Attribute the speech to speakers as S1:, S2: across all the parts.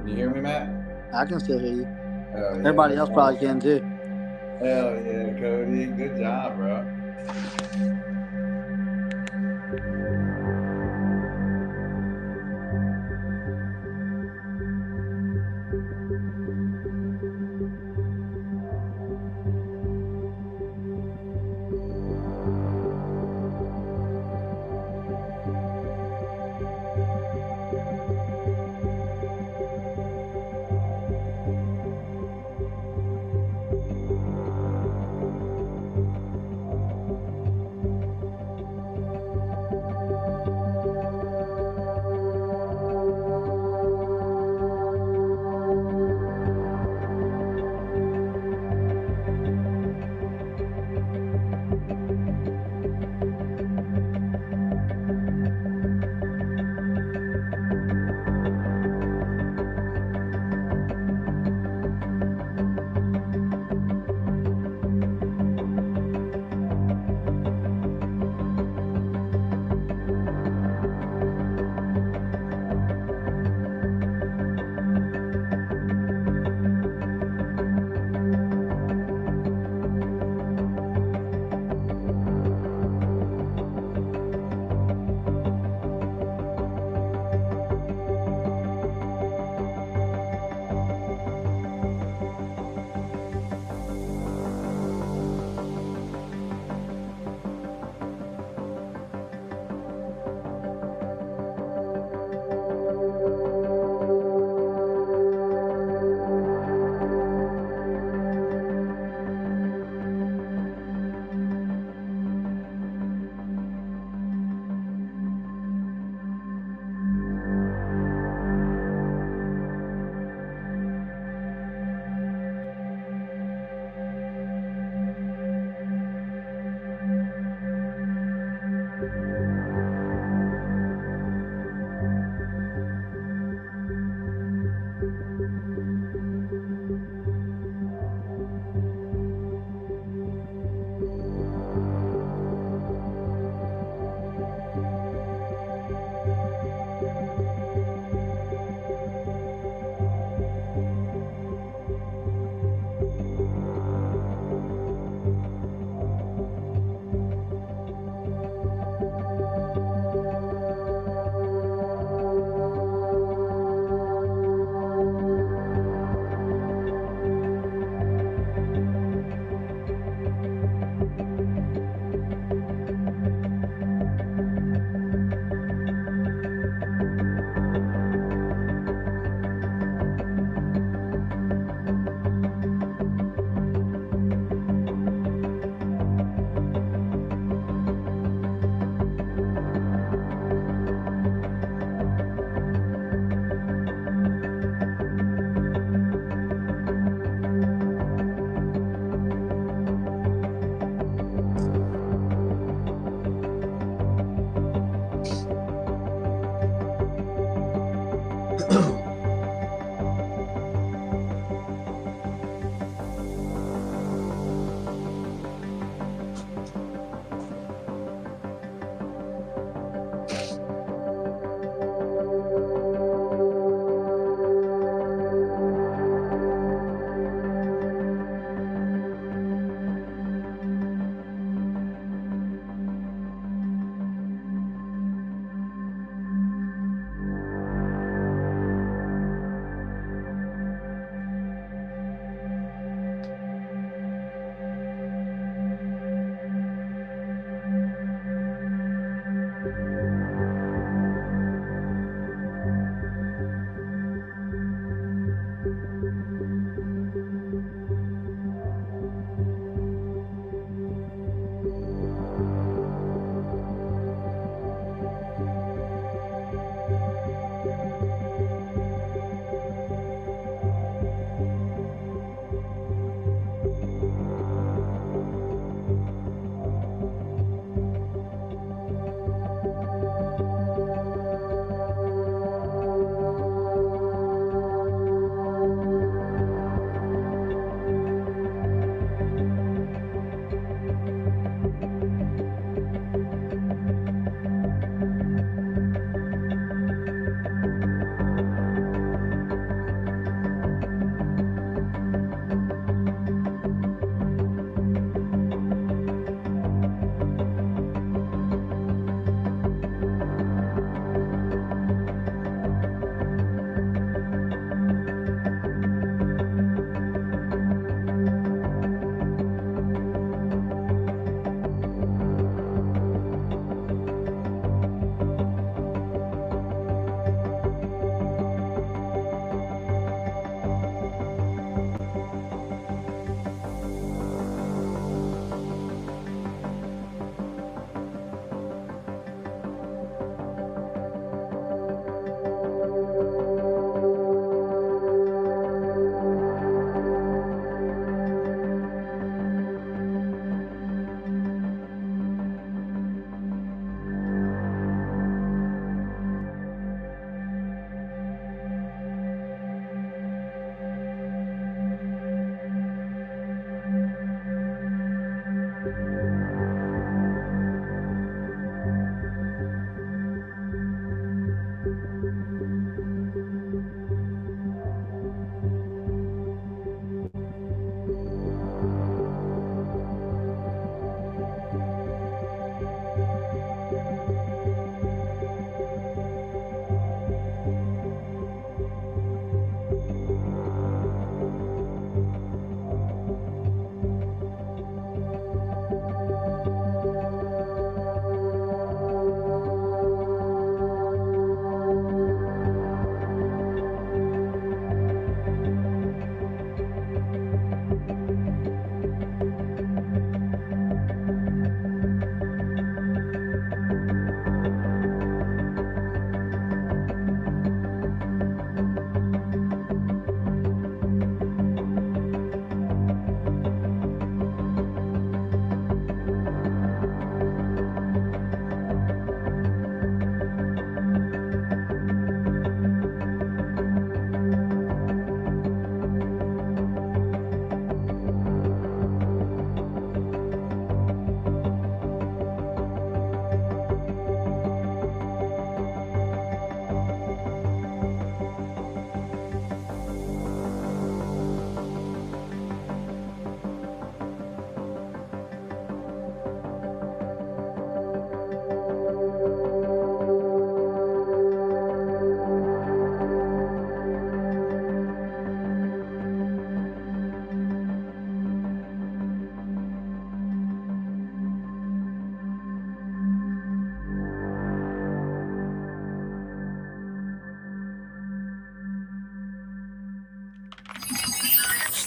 S1: You hear me, Matt?
S2: I can still hear you.
S1: Oh
S2: Everybody
S1: yeah.
S2: else probably can too.
S1: Hell yeah, Cody. Good job, bro.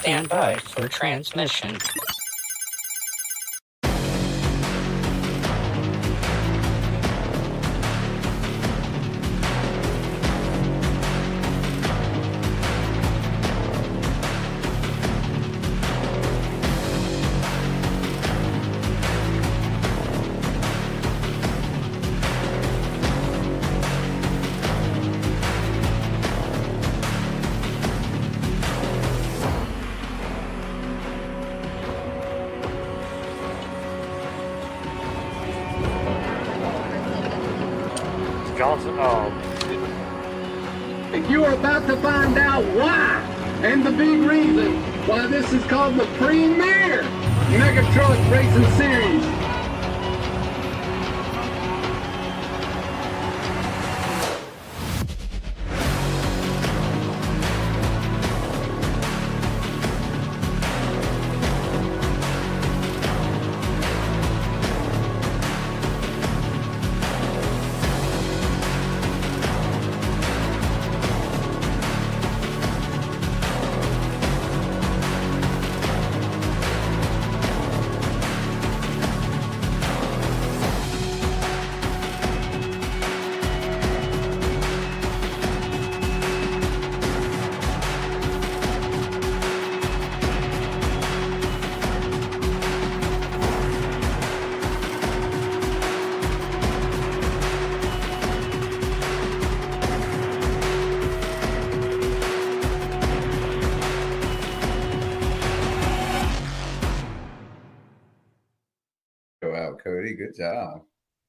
S3: Stand by for transmission.
S4: Johnson,
S5: You are about to find out why and the big reason why this is called the premier Mega Truck Racing Series.
S1: Go out, Cody. Good job.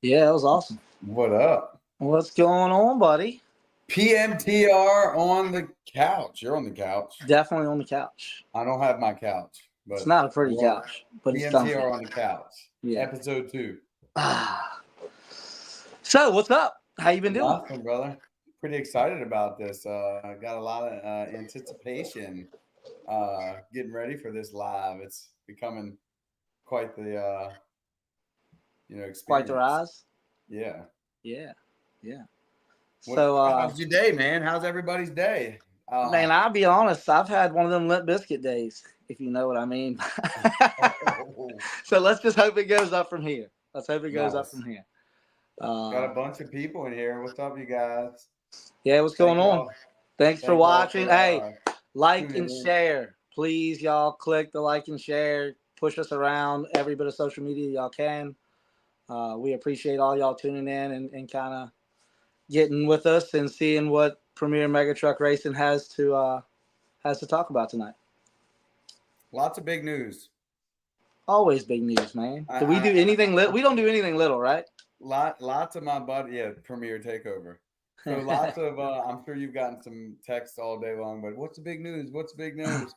S2: Yeah, that was awesome.
S1: What up?
S2: What's going on, buddy?
S1: PMTR on the couch. You're on the couch.
S2: Definitely on the couch.
S1: I don't have my couch, but
S2: It's not a pretty couch, but it's comfy.
S1: PMTR on the couch.
S2: Yeah.
S1: Episode 2.
S2: So, what's up? How you been doing?
S1: Nothing, brother. Pretty excited about this. I got a lot of anticipation getting ready for this live. It's becoming quite the experience.
S2: Quite the rise.
S1: Yeah.
S2: Yeah.
S1: How's your day, man? How's everybody's day?
S2: Man, I'll be honest. I've had one of them Limp Biscuit days, if you know what I mean. So let's just hope it goes up from here. Let's hope it goes up from here.
S1: Got a bunch of people in here. What's up, you guys?
S2: Yeah, what's going on? Thanks for watching. Hey, like
S1: tuning
S2: and
S1: in.
S2: share. Please, y'all, click the like and share. Push us around every bit of social media y'all can. We appreciate all y'all tuning in and kind of getting with us and seeing what Premier Mega Truck Racing has to talk about tonight.
S1: Lots of big news.
S2: Always big news, man. Do we do anything little? We don't do anything little, right?
S1: Lots of my buddy, Premier Takeover. So lots of, I'm sure you've gotten some texts all day long, but what's the big news? What's the big news?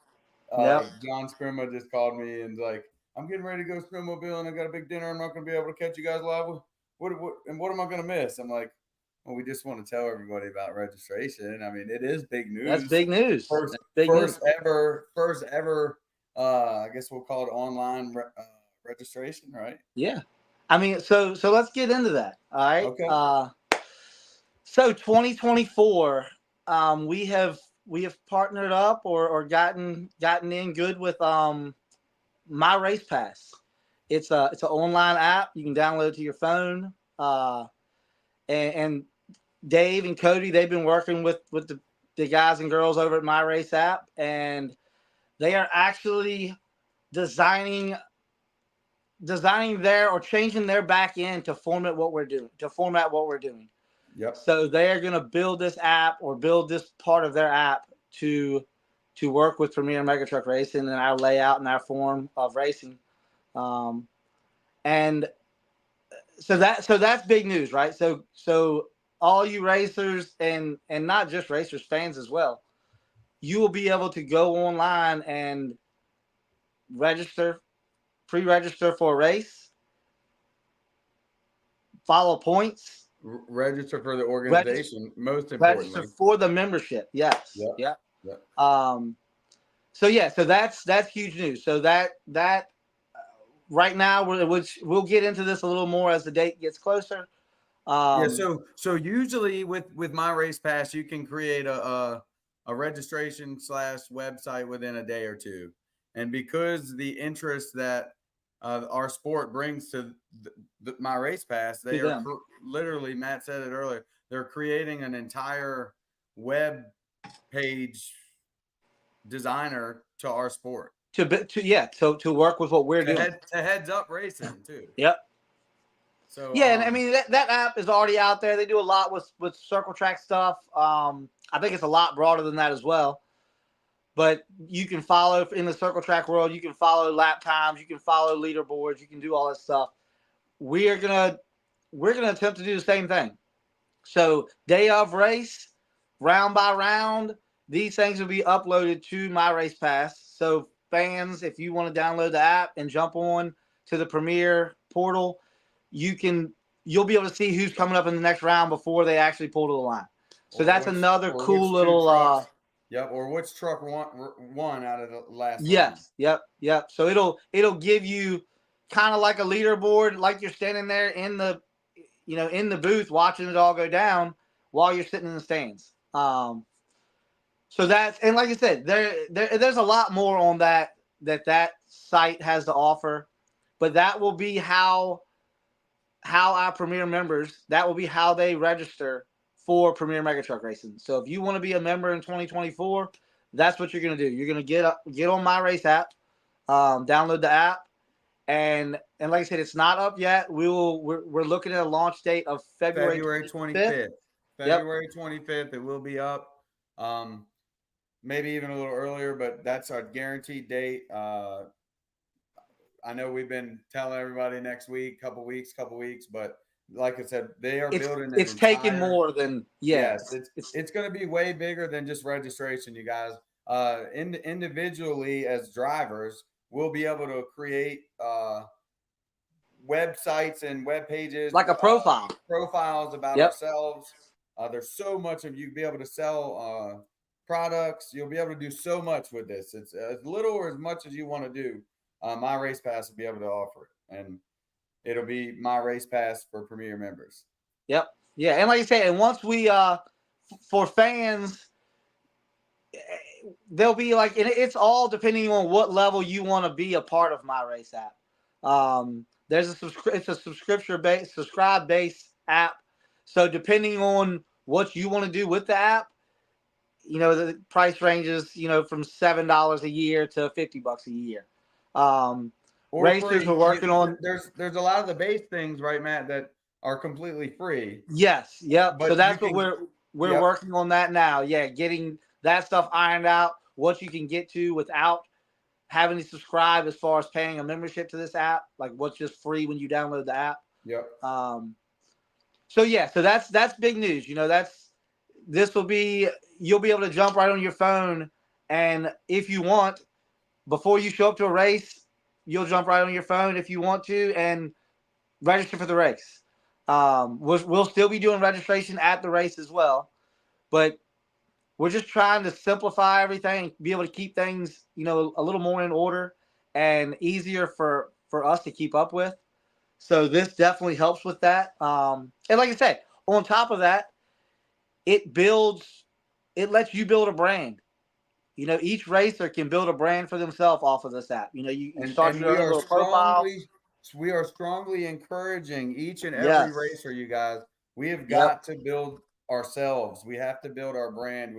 S2: Yep.
S1: John Scrimma just called me and like, I'm getting ready to go Scrimmoville and I got a big dinner. I'm not going to be able to catch you guys live. What am I going to miss? I'm like, well, we just want to tell everybody about registration. I mean, it is big news.
S2: That's big news.
S1: First ever, I guess we'll call it online registration, right?
S2: Yeah. I mean, so let's get into that. All right.
S1: Okay.
S2: So 2024, we have partnered up or gotten in good with My Race Pass. It's an online app you can download to your phone. And Dave and Cody, they've been working with the guys and girls over at My Race app, and they are actually designing their or changing their back end to format what we're doing.
S1: Yep.
S2: So they're going to build this app or build this part of their app to work with Premier Mega Truck Racing and our layout and our form of racing. And so that's big news, right? So all you racers and not just racers, fans as well, you will be able to go online and pre-register for a race, follow points,
S1: register for the organization, most importantly.
S2: Register for the membership. Yes.
S1: Yep.
S2: So that's huge news. So that right now, which we'll get into this a little more as the date gets closer.
S1: So usually with My Race Pass, you can create a a registration / website within a day or two. And because the interest that our sport brings to my race pass, they
S2: To
S1: are
S2: them.
S1: literally, Matt said it earlier, they're creating an entire web page designer to our sport.
S2: To work with what we're doing.
S1: To heads up racing too.
S2: Yep.
S1: So
S2: yeah, and I mean that app is already out there. They do a lot with Circle Track stuff. I think it's a lot broader than that as well. But you can follow in the Circle Track world. You can follow lap times. You can follow leaderboards. You can do all that stuff. We're gonna attempt to do the same thing. So day of race, round by round, these things will be uploaded to My Race Pass. So fans, if you want to download the app and jump on to the Premier portal, you'll be able to see who's coming up in the next round before they actually pull to the line. So that's another cool little.
S1: Yep, or which truck won out of the last.
S2: Yes, round. Yep. So it'll give you kind of like a leaderboard, like you're standing there in the booth watching it all go down while you're sitting in the stands. So that's, and like I said, there's a lot more on that site has to offer, but that will be how our Premier members, that will be how they register for Premier Mega Truck Racing. So if you want to be a member in 2024, that's what you're going to do. You're going to get on My Race app, download the app, and like I said, it's not up yet. We're looking at a launch date of February 25th.
S1: February 25th, it will be up. Maybe even a little earlier, but that's our guaranteed date. I know we've been telling everybody next week, couple weeks, but like I said, they are building.
S2: It's taking more than
S1: yes. It's going to be way bigger than just registration, you guys. Individually as drivers, we'll be able to create websites and web pages,
S2: like a
S1: profiles about ourselves. There's so much of you be able to sell products. You'll be able to do so much with this. It's as little or as much as you want to do. My Race Pass will be able to offer it, and it'll be My Race Pass for Premier members.
S2: Yep. Yeah. And like you say, and once we, for fans, they'll be like, and it's all depending on what level you want to be a part of My Race app. It's a subscribe based app. So depending on what you want to do with the app, the price ranges, from $7 a year to $50 a year. Racers are working on.
S1: There's a lot of the base things, right, Matt, that are completely free.
S2: Yes, yep. So that's what we're working on that now. Yeah, getting that stuff ironed out. What you can get to without having to subscribe, as far as paying a membership to this app, like what's just free when you download the app.
S1: Yep.
S2: So that's big news. You'll be able to jump right on your phone, and if you want, before you show up to a race, you'll jump right on your phone if you want to and register for the race. We'll still be doing registration at the race as well, but we're just trying to simplify everything, be able to keep things, a little more in order and easier for us to keep up with. So this definitely helps with that. And like I said, on top of that, it lets you build a brand. Each racer can build a brand for themselves off of this app. You start your own little profile.
S1: We are strongly encouraging each and every racer, you guys. We have got to build ourselves. We have to build our brand.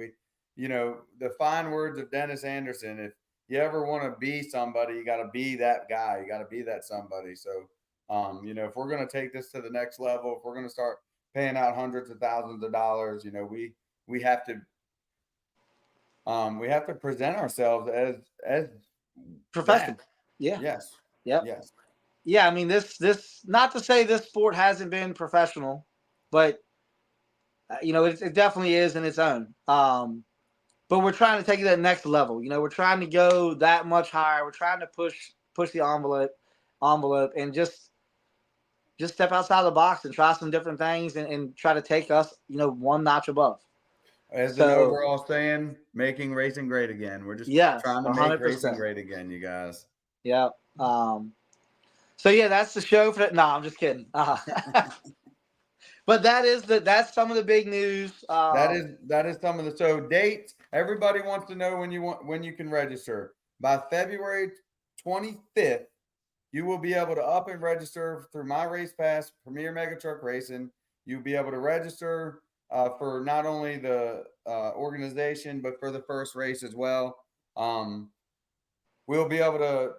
S1: The fine words of Dennis Anderson, if you ever want to be somebody, you got to be that guy. You got to be that somebody. So, if we're going to take this to the next level, if we're going to start paying out hundreds of thousands of dollars, we have to present ourselves as
S2: professional.
S1: That.
S2: Yeah.
S1: Yes.
S2: Yep.
S1: Yes.
S2: Yeah. I mean, this not to say this sport hasn't been professional, but it definitely is in its own. But we're trying to take it to the next level. We're trying to go that much higher. We're trying to push the envelope and just step outside the box and try some different things and try to take us, one notch above.
S1: As an overall saying, making racing great again. We're just trying to 100%. Make racing great again, you guys.
S2: Yeah. So that's the show for that. No, I'm just kidding. But that's some of the big news.
S1: That is some of the dates. Everybody wants to know when you can register. By February 25th, you will be able to up and register through My Race Pass, Premier Mega Truck Racing. You'll be able to register for not only the organization but for the first race as well. We'll be able to.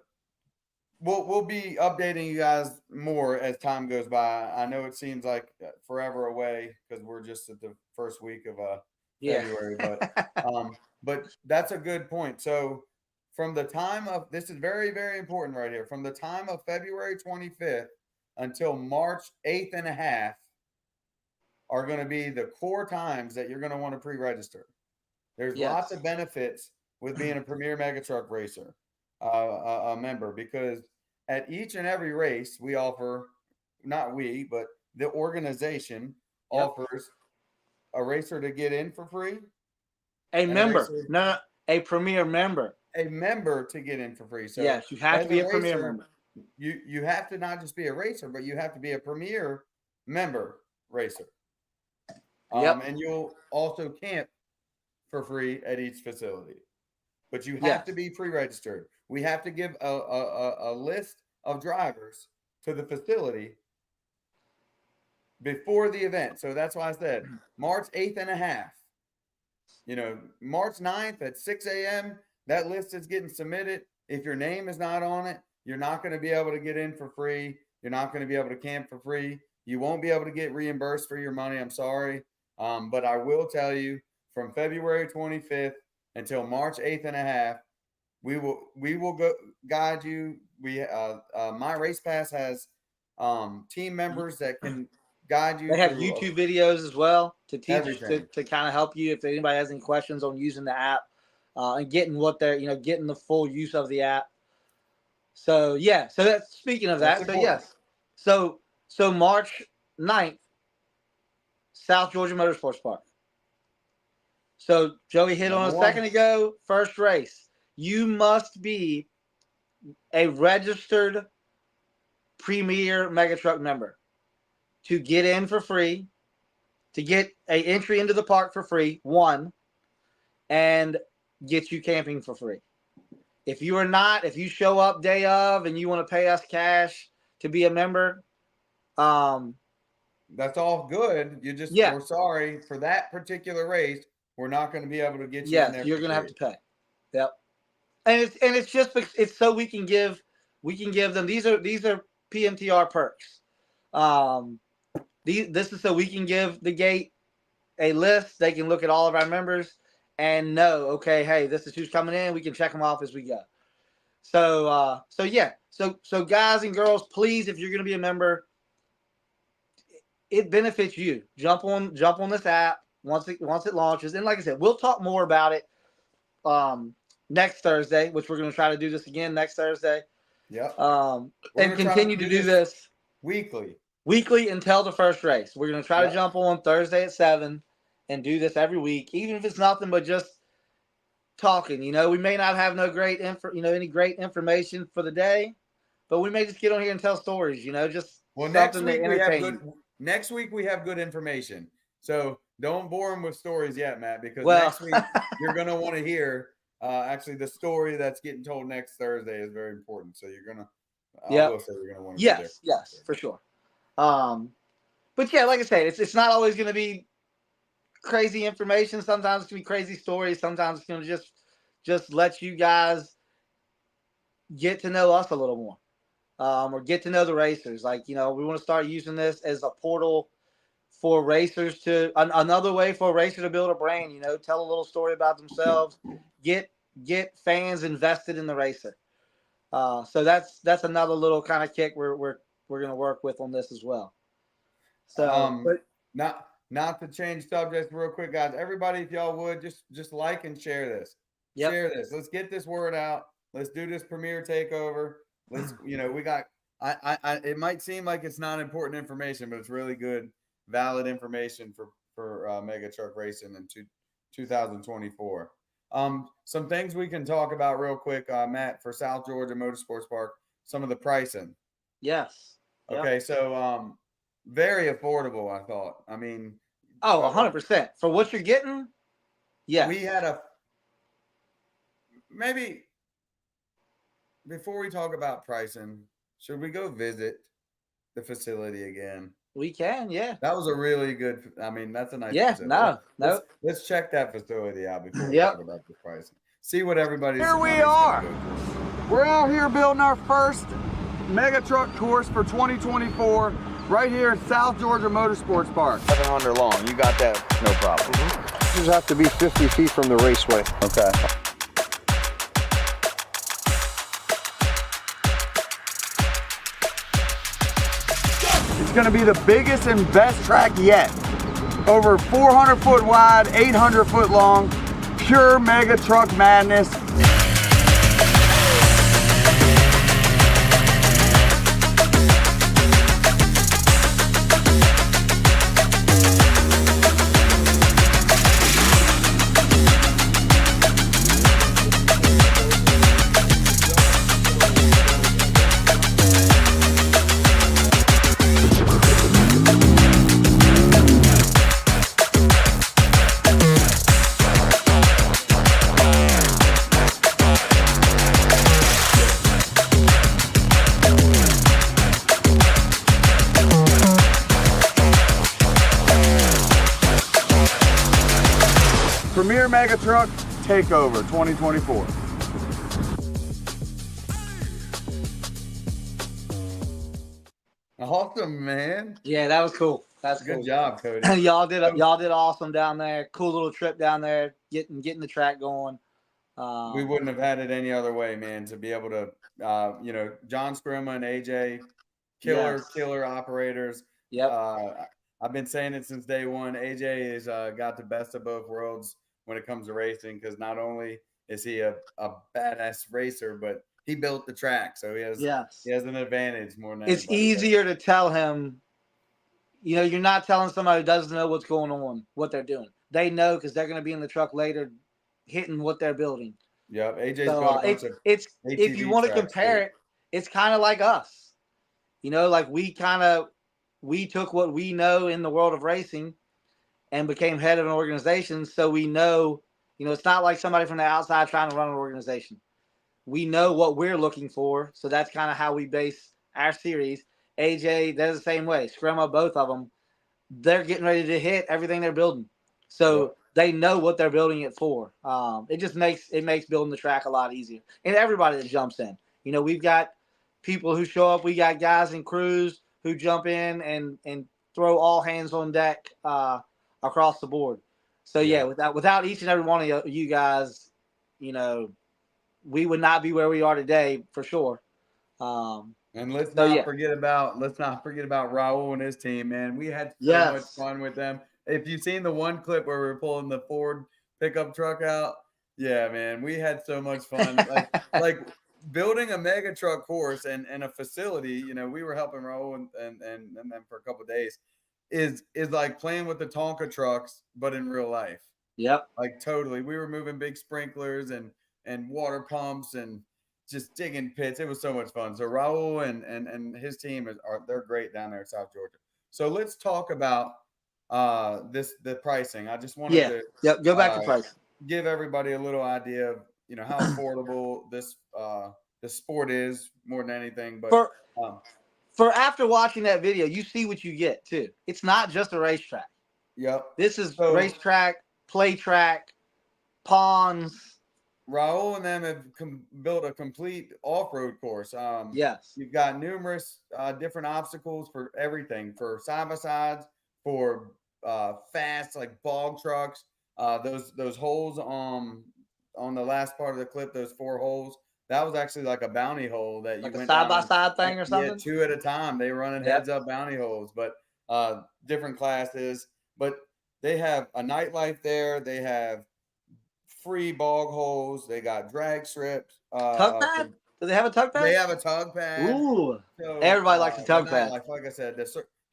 S1: We'll be updating you guys more as time goes by. I know it seems like forever away because we're just at the first week of February, but that's a good point. So from the time of this is very, very important right here. From the time of February 25th until March 8th and a half are going to be the core times that you're going to want to pre-register. There's lots of benefits with being a Premier Mega Truck Racer, a member, because at each and every race we offer, not we, but the organization offers a racer to get in for free.
S2: A member, not a Premier member.
S1: A member to get in for free. So
S2: yes, you have to be a Premier member.
S1: You have to not just be a racer, but you have to be a Premier member racer. And you'll also camp for free at each facility. But you have to be pre-registered. We have to give a list of drivers to the facility before the event. So that's why I said March 8th and a half. March 9th at 6 a.m., that list is getting submitted. If your name is not on it, you're not going to be able to get in for free. You're not going to be able to camp for free. You won't be able to get reimbursed for your money. I'm sorry. But I will tell you, from February 25th until March 8th and a half, we will go guide you. My Race Pass has team members that can guide you.
S2: They have YouTube videos as well to teach
S1: everything.
S2: to kind of help you if anybody has any questions on using the app and getting what they're getting the full use of the app. So so that's speaking of that. So March 9th, South Georgia Motorsports Park. So Joey hit on a second ago, first race. You must be a registered Premier Mega Truck member to get in for free, to get an entry into the park for free, one, and get you camping for free. If you are not, if you show up day of and you want to pay us cash to be a member,
S1: that's all good. We're sorry for that particular race. We're not going to be able to get you in there.
S2: You're going to have to pay. Yep. And it's just so we can give them these are PMTR perks. This is so we can give the gate a list. They can look at all of our members and know, okay, hey, this is who's coming in. We can check them off as we go. So guys and girls, please, if you're going to be a member, it benefits you. Jump on this app once it launches. And like I said, we'll talk more about it next Thursday, which we're going to try to do this again next Thursday.
S1: Yep.
S2: And continue to do this
S1: weekly
S2: until the first race. We're going to try to jump on Thursday at 7 and do this every week, even if it's nothing but just talking. We may not have any great information for the day, but we may just get on here and tell stories. Just
S1: next week we have good. Next week we have good information. So don't bore them with stories yet, Matt, because next week you're going to want to hear. Actually, the story that's getting told next Thursday is very important. So you're gonna, you're gonna want to.
S2: Yes, for sure. But yeah, like I said, it's not always going to be crazy information. Sometimes it's going to be crazy stories. Sometimes it's going to just let you guys get to know us a little more, or get to know the racers. Like, we want to start using this as a portal for racers another way for a racer to build a brand. Tell a little story about themselves, get fans invested in the racer. So that's another little kind of kick we're going to work with on this as well. So,
S1: but not to change subjects real quick, guys. Everybody, if y'all would just like and share this. Yep. Share this. Let's get this word out. Let's do this Premier takeover. Let's we got. It might seem like it's not important information, but it's really good, valid information for Mega Truck Racing in 2024. Some things we can talk about real quick, Matt, for South Georgia Motorsports Park. Some of the pricing.
S2: Yes.
S1: Okay, so very affordable. I thought. I mean,
S2: Oh, 100%. For what you're getting, yeah.
S1: we had maybe before we talk about pricing, should we go visit the facility again?
S2: We can, yeah.
S1: That was a really good. I mean, that's a nice.
S2: Yeah,
S1: facility.
S2: no.
S1: Let's check that facility out before we
S2: Yep.
S1: talk about the pricing. See what everybody's.
S4: Here we
S1: money's gonna
S4: are.
S1: go for.
S4: We're out here building our first mega truck course for 2024 right here at South Georgia Motorsports Park.
S6: 700 long. You got that? No problem.
S7: You have to be 50 feet from the raceway.
S6: Okay.
S4: It's going to be the biggest and best track yet. Over 400 foot wide, 800 foot long, pure mega truck madness. Premier Mega Truck Takeover 2024.
S1: Awesome, man.
S2: Yeah, that was cool. That's cool.
S1: Good job, Cody.
S2: y'all did awesome down there. Cool little trip down there, getting the track going.
S1: We wouldn't have had it any other way, man. To be able to, John Scrima and AJ, killer operators.
S2: Yep.
S1: I've been saying it since day one. AJ has got the best of both worlds when it comes to racing, because not only is he a badass racer, but he built the track, so he has an advantage more than
S2: it's
S1: anybody
S2: easier to tell him. You know, you're not telling somebody who doesn't know what's going on, what they're doing. They know because they're going to be in the truck later, hitting what they're building.
S1: Yep, AJ's
S2: So,
S1: built a bunch of
S2: it's
S1: ATV
S2: if you want to
S1: tracks,
S2: compare
S1: too.
S2: it, it's kind of like us. You know, like we took what we know in the world of racing and became head of an organization. So we know, you know, it's not like somebody from the outside trying to run an organization. We know what we're looking for. So that's kind of how we base our series. AJ, they're the same way. Screma, both of them, they're getting ready to hit everything they're building. So they know what they're building it for. It just makes building the track a lot easier. And everybody that jumps in. You know, we've got people who show up. We got guys and crews who jump in and throw all hands on deck across the board. So without each and every one of you guys, you know, we would not be where we are today for sure.
S1: And let's not forget about Raul and his team, man. We had so much fun with them. If you've seen the one clip where we were pulling the Ford pickup truck out, yeah, man, we had so much fun. like building a mega truck course and a facility. You know, we were helping Raul and them for a couple of days. Is like playing with the Tonka trucks, but in real life.
S2: Yep.
S1: Like totally. We were moving big sprinklers and water pumps and just digging pits. It was so much fun. So Raul and his team they're great down there in South Georgia. So let's talk about the pricing. I just wanted to
S2: go back to price.
S1: Give everybody a little idea of, you know, how affordable this sport is more than anything. But
S2: for after watching that video, you see what you get too. It's not just a racetrack.
S1: Yep.
S2: This is racetrack, play track, ponds.
S1: Raul and them have built a complete off-road course.
S2: Yes.
S1: You've got numerous different obstacles for everything, for side-by-sides, for fast, like bog trucks. Those holes on the last part of the clip, those 4 holes, that was actually like a bounty hole that you
S2: like
S1: went
S2: a side-by-side thing or something?
S1: Yeah, 2 at a time. They running heads-up bounty holes, but different classes. But they have a nightlife there. They have free bog holes. They got drag strips.
S2: Tug pad? Do they have a tug pad?
S1: They have a tug pad.
S2: Ooh.
S1: So,
S2: everybody likes a tug pad.
S1: Like I said,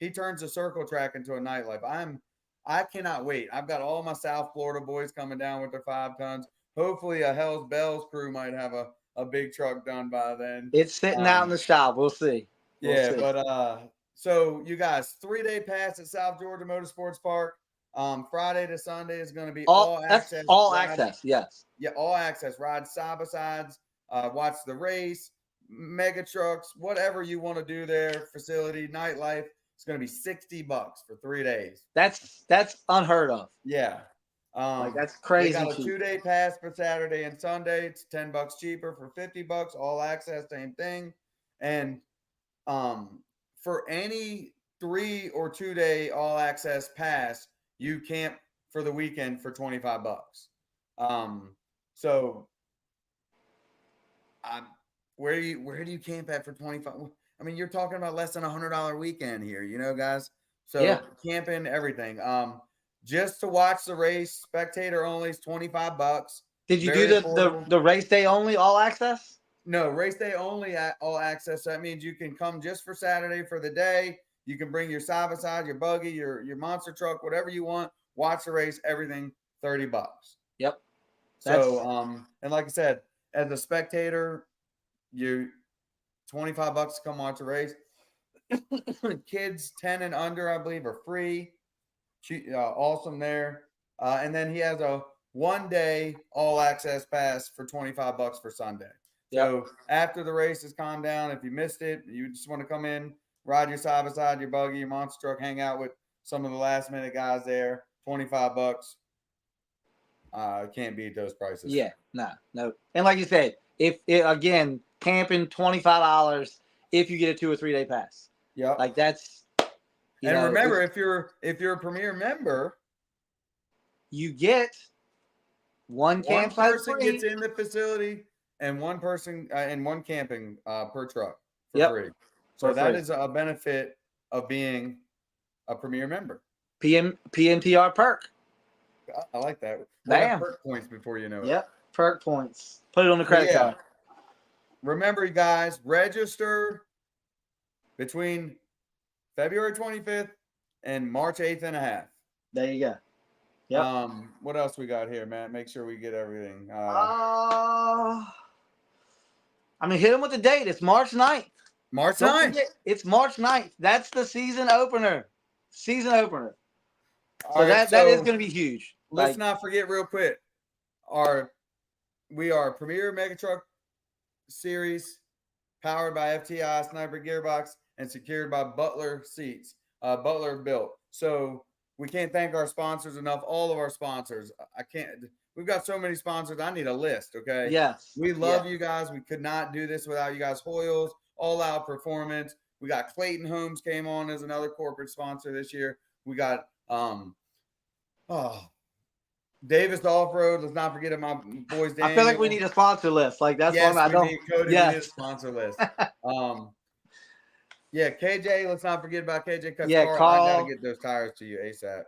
S1: he turns the circle track into a nightlife. I cannot wait. I've got all my South Florida boys coming down with their 5 tons. Hopefully a Hell's Bells crew might have a big truck done by then.
S2: It's sitting out in the shop. We'll see.
S1: But So you guys, 3-day pass at South Georgia Motorsports Park. Friday to Sunday is going to be all access.
S2: All
S1: ride-
S2: access, yes.
S1: Yeah, all access. Ride side by sides, watch the race, mega trucks, whatever you want to do there. Facility, nightlife. It's going to be $60 for 3 days.
S2: That's unheard of.
S1: Yeah.
S2: Like that's
S1: They
S2: crazy
S1: got a
S2: cheap.
S1: 2-day pass for Saturday and Sunday. It's $10 cheaper for $50. All access, same thing. And for any 3 or 2 day all access pass, you camp for the weekend for $25. So where do you camp at for 25? I mean, you're talking about less than $100 weekend here, you know, guys. So
S2: Yeah.
S1: camping, everything. Just to watch the race, spectator only is $25.
S2: Did you
S1: Very
S2: do
S1: affordable.
S2: the race day only all access?
S1: No, race day only at all access. So that means you can come just for Saturday for the day. You can bring your side by side, your buggy, your monster truck, whatever you want. Watch the race, everything $30.
S2: Yep.
S1: So and like I said, as a spectator, you $25 to come watch the race. Kids 10 and under, I believe, are free. Awesome there. And then he has a 1-day all access pass for $25 for Sunday. So after the race has calmed down, if you missed it, you just want to come in, ride your side by side, your buggy, your monster truck, hang out with some of the last minute guys there. $25. Can't beat those prices.
S2: Yeah, no. And like you said, again, camping $25 if you get a 2 or 3 day pass.
S1: Yep.
S2: Like that's.
S1: And remember, if you're a Premier member,
S2: you get one campsite
S1: person
S2: free.
S1: gets in the facility and one person and one camping per truck for
S2: Yep.
S1: free. So
S2: For
S1: that
S2: free.
S1: is a benefit of being a Premier member.
S2: PNTR perk.
S1: I like that.
S2: Bam.
S1: Perk points before you know it.
S2: Yep, perk points. Put it on the credit
S1: Yeah.
S2: card.
S1: Remember, you guys, register between February 25th and March 8th and a half.
S2: There you go. Yep.
S1: What else we got here, Matt? Make sure we get everything.
S2: I mean, hit them with the date. It's March 9th.
S1: March
S2: Don't
S1: 9th.
S2: forget, it's March 9th. That's the season opener. Season opener. So
S1: All right,
S2: that is
S1: so
S2: going to be huge.
S1: let's
S2: Like,
S1: not forget real quick. We are Premier Mega Truck Series, powered by FTI Sniper Gearbox and secured by Butler Seats. Butler built. So we can't thank our sponsors enough. All of our sponsors. I can't. We've got so many sponsors. I need a list. Okay.
S2: yes.
S1: We love you guys. We could not do this without you guys. Hoyles, All Out Performance. We got Clayton Homes came on as another corporate sponsor this year. We got Davis Off Road. Let's not forget my boys.
S2: I feel like we need a sponsor list. Like that's
S1: yes,
S2: one I
S1: we
S2: don't.
S1: need Cody.
S2: Yes.
S1: We need a sponsor list. Yeah, KJ. Let's not forget about KJ.
S2: Yeah,
S1: I
S2: Carl.
S1: gotta get those tires to you ASAP.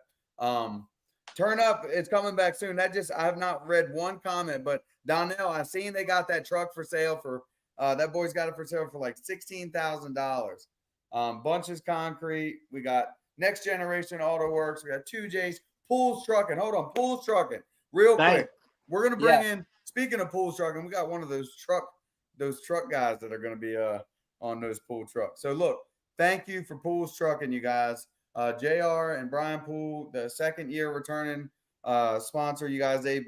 S1: Turn Up. It's coming back soon. I have not read one comment, but Donnell, I seen they got that truck for sale for. That boy's got it for sale for like $16,000. Bunches Concrete. We got Next Generation Auto Works. We got 2J's. Pools Trucking. Hold on, Pools Trucking. Real
S2: Dang.
S1: quick. We're gonna bring in. Speaking of Pools Trucking, we got one of those truck guys that are gonna be on those pool trucks. So look, thank you for Pools Trucking, you guys. JR and Brian Poole, the second year returning sponsor. You guys, they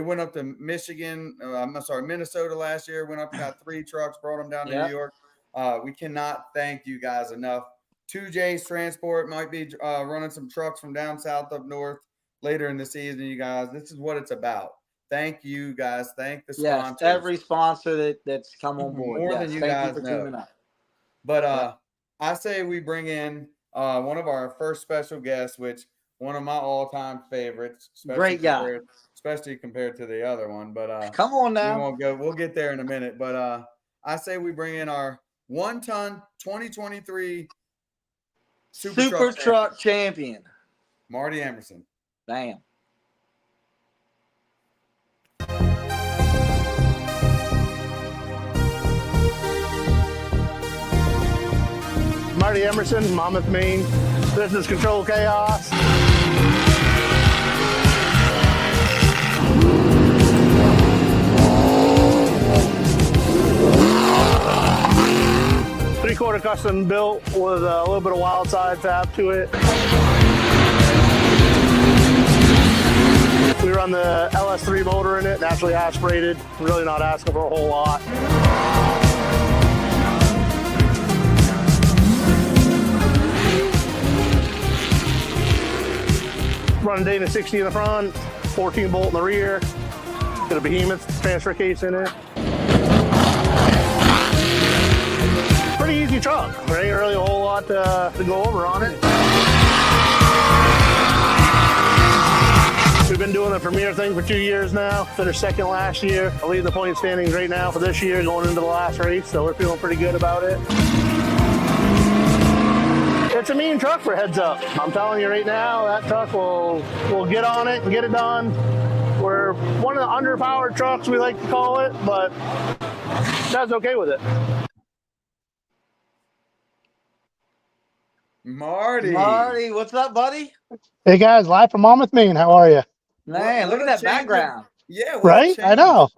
S1: went up to Minnesota last year. Went up and got 3 trucks, brought them down to New York. We cannot thank you guys enough. 2J's Transport might be running some trucks from down south up north later in the season, you guys. This is what it's about. Thank you guys. Thank the sponsors.
S2: Yes, every sponsor that's come on board.
S1: More
S2: Yes,
S1: than you
S2: thank
S1: guys
S2: for
S1: know.
S2: tuning up.
S1: But I say we bring in one of our first special guests, which one of my all-time favorites.
S2: Great guy.
S1: Especially compared to the other one. But
S2: Come on
S1: we
S2: now.
S1: won't go. We'll get there in a minute. But I say we bring in our 1-ton 2023
S2: Super truck champion.
S1: Marty Emerson.
S2: Bam.
S7: Marty Emerson, Monmouth, Maine. This is Control Chaos. Three-quarter car custom built with a little bit of wild side fab to it. We run the LS3 motor in it, naturally aspirated. Really not asking for a whole lot. Running Dana 60 in the front, 14 bolt in the rear. Got a Behemoth transfer case in it. Pretty easy truck. There ain't really a whole lot to go over on it. We've been doing the Premier thing for 2 years now. Finished second last year. I lead the point standings right now for this year, going into the last race, so we're feeling pretty good about it. It's a mean truck for Heads Up. I'm telling you right now, that truck will get on it and get it done. We're one of the underpowered trucks, we like to call it, but that's okay with it.
S1: Marty.
S2: Marty, what's up, buddy?
S7: Hey guys, live from Monmouth, Maine. How are you?
S2: Man,
S1: What
S2: look
S1: a
S2: at that
S1: change.
S2: background.
S1: Yeah. what a
S7: Right? I
S1: change.
S7: know.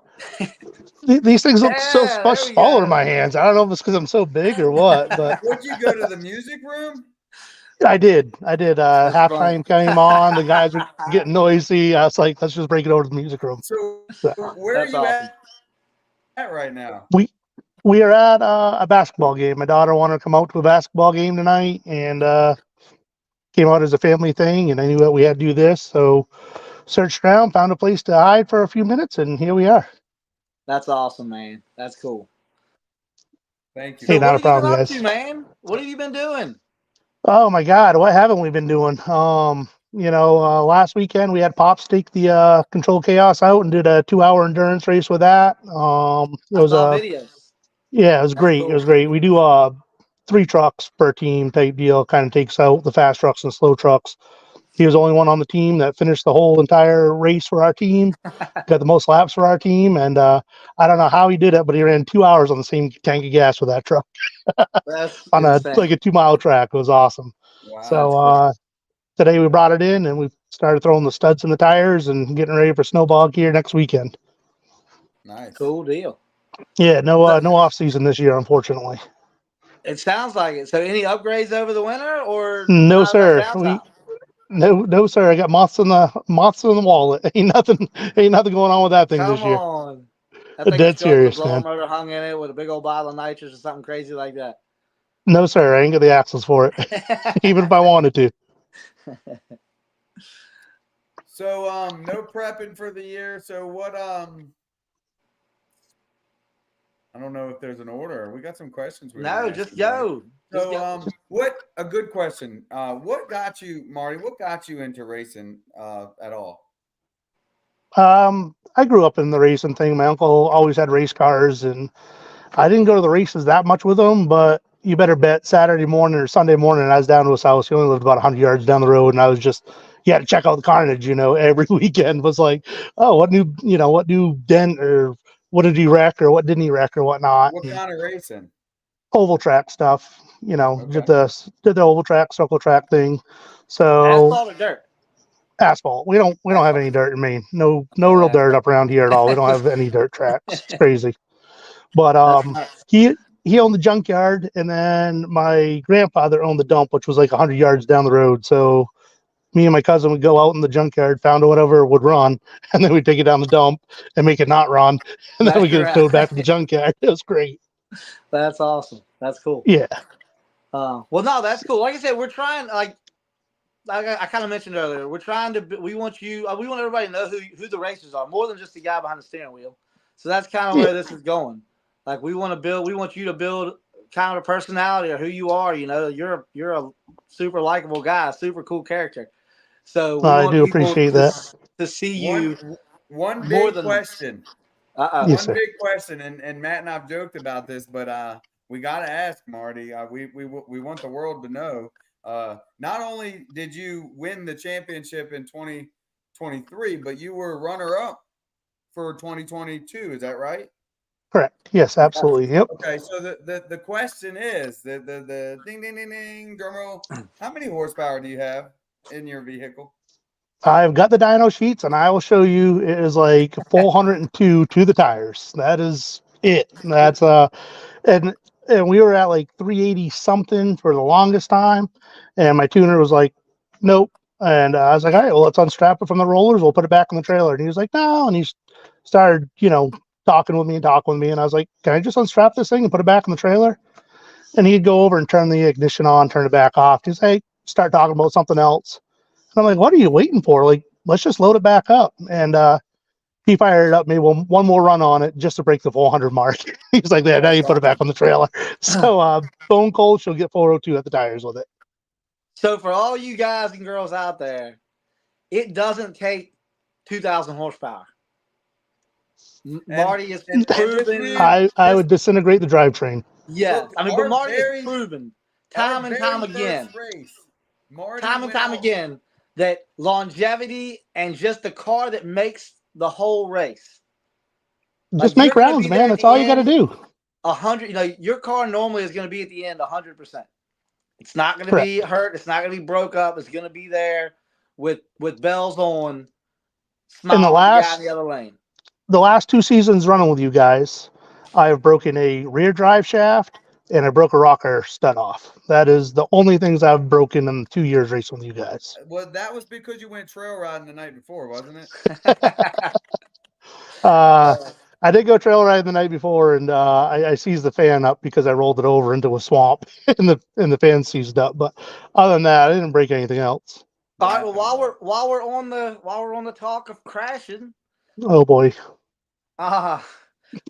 S7: These things look so
S2: Yeah,
S7: much
S2: there we
S7: smaller
S2: go.
S7: in my hands. I don't know if it's because I'm so big or what, but
S1: Would you go to the music room?
S7: I did.
S2: That's
S7: Halftime came on. The guys were getting noisy. I was like, let's just break it over to the music room.
S1: So
S7: So,
S1: where are
S2: That's
S1: you
S2: awesome.
S1: at right now?
S7: we are at a basketball game. My daughter wanted to come out to a basketball game tonight and came out as a family thing. And I knew that we had to do this. So searched around, found a place to hide for a few minutes, and here we are.
S2: That's awesome, man. That's cool.
S1: Thank you.
S7: Hey,
S2: So
S7: not
S2: what
S7: a problem,
S2: have
S7: guys.
S2: you been up to, man? What have you been doing?
S7: Oh my God, what haven't we been doing? Last weekend we had Pops take the Control Chaos out and did a 2-hour endurance race with that. It
S2: I
S7: was
S2: saw videos.
S7: yeah, it was
S2: That's
S7: great.
S2: cool.
S7: It was great. We do 3 trucks per team type deal. Kind of takes out the fast trucks and slow trucks. He was the only one on the team that finished the whole entire race for our team. Got the most laps for our team, and I don't know how he did it, but he ran 2 hours on the same tank of gas with that truck
S2: That's
S7: on
S2: insane.
S7: a 2-mile track. It was awesome.
S1: Wow.
S7: So today we brought it in and we started throwing the studs in the tires and getting ready for snowball gear next weekend.
S1: Nice.
S2: Cool deal.
S7: Yeah, no off season this year, unfortunately.
S2: It sounds like it. So any upgrades over the winter or
S7: No,
S2: not
S7: sir.
S2: enough downtime?
S7: No, sir. I got moths in the wallet. Ain't nothing going on with that thing
S2: Come
S7: this year.
S2: on. That thing
S7: Dead
S2: is still with
S7: serious,
S2: a blower
S7: man.
S2: motor hung in it with a big old bottle of nitrous or something crazy like that.
S7: No, sir. I ain't got the axles for it, even if I wanted to.
S1: So no prepping for the year. So what I don't know if there's an order. We got some questions.
S2: No, just go. Just
S1: So
S2: go.
S1: what a good question. What got you, Marty? What got you into racing at all?
S7: I grew up in the racing thing. My uncle always had race cars, and I didn't go to the races that much with him, but you better bet Saturday morning or Sunday morning, I was down to his house. He only lived about 100 yards down the road, and I was just, you had to check out the carnage, every weekend was like, oh, what new dent or what did he wreck or what didn't he wreck or whatnot.
S1: What kind of racing?
S7: Oval track stuff,
S1: Okay.
S7: did the oval track, circle track thing. So
S2: Asphalt or dirt?
S7: asphalt. We don't have any dirt in Maine. No real dirt up around here at all. We don't have any dirt tracks. It's crazy. But
S2: That's nuts.
S7: he owned the junkyard, and then my grandfather owned the dump, which was like 100 yards down the road. So me and my cousin would go out in the junkyard, found whatever would run, and then we'd take it down the dump and make it not run, and then we get it towed back to the junkyard. It was great.
S2: That's awesome. That's cool.
S7: Yeah.
S2: Well, no, that's cool. Like I said, we're trying. Like I kind of mentioned earlier, we're trying to. We want everybody to know who the racers are, more than just the guy behind the steering wheel. So that's kind of where this is going. Like we want you to build kind of a personality or who you are. You're a super likable guy, super cool character. So we
S7: I
S2: want
S7: do
S2: people
S7: appreciate that.
S2: to see you.
S1: One
S2: more
S1: big
S2: than-
S1: question.
S7: Yes,
S1: One
S7: sir.
S1: big question, and Matt and I've joked about this, but we got to ask Marty. We want the world to know. Not only did you win the championship in 2023, but you were runner-up for 2022. Is that right?
S7: Correct. Yes, absolutely. Yep.
S1: Okay, so the question is the ding ding ding ding drum roll. How many horsepower do you have in your vehicle?
S7: I've got the dyno sheets, and I will show you. It is like 402 to the tires. That is it. That's and and we were at like 380 something for the longest time. And my tuner was like, nope. And I was like, all right, well, let's unstrap it from the rollers. We'll put it back in the trailer. And he was like, no. And he started, talking with me. And I was like, can I just unstrap this thing and put it back in the trailer? And he'd go over and turn the ignition on, turn it back off. He's like, start talking about something else. And I'm like, what are you waiting for? Like, let's just load it back up. And he fired it up, made one more run on it just to break the 400 mark. He's like, yeah, now you put it back on the trailer. So bone cold, she'll get 402 at the tires with it.
S2: So for all you guys and girls out there, it doesn't take 2,000 horsepower. Marty has proven.
S7: I would disintegrate the drivetrain.
S2: Yeah, I mean, but Marty has proven time and time again, that longevity and just the car that makes the whole race.
S7: Just make rounds, man. That's all you got to do.
S2: 100. Your car normally is going to be at the end 100%. It's not going to be hurt. It's not going to be broke up. It's going to be there with bells on.
S7: In the
S2: other lane.
S7: The last 2 seasons running with you guys, I have broken a rear drive shaft and I broke a rocker stud off. That is the only things I've broken in the 2 years racing with you guys.
S1: Well, that was because you went trail riding the night before, wasn't it?
S7: I did go trail riding the night before, and I seized the fan up because I rolled it over into a swamp, and the fan seized up. But other than that, I didn't break anything else.
S2: All right. Well, while we're on the talk of crashing.
S7: Oh boy.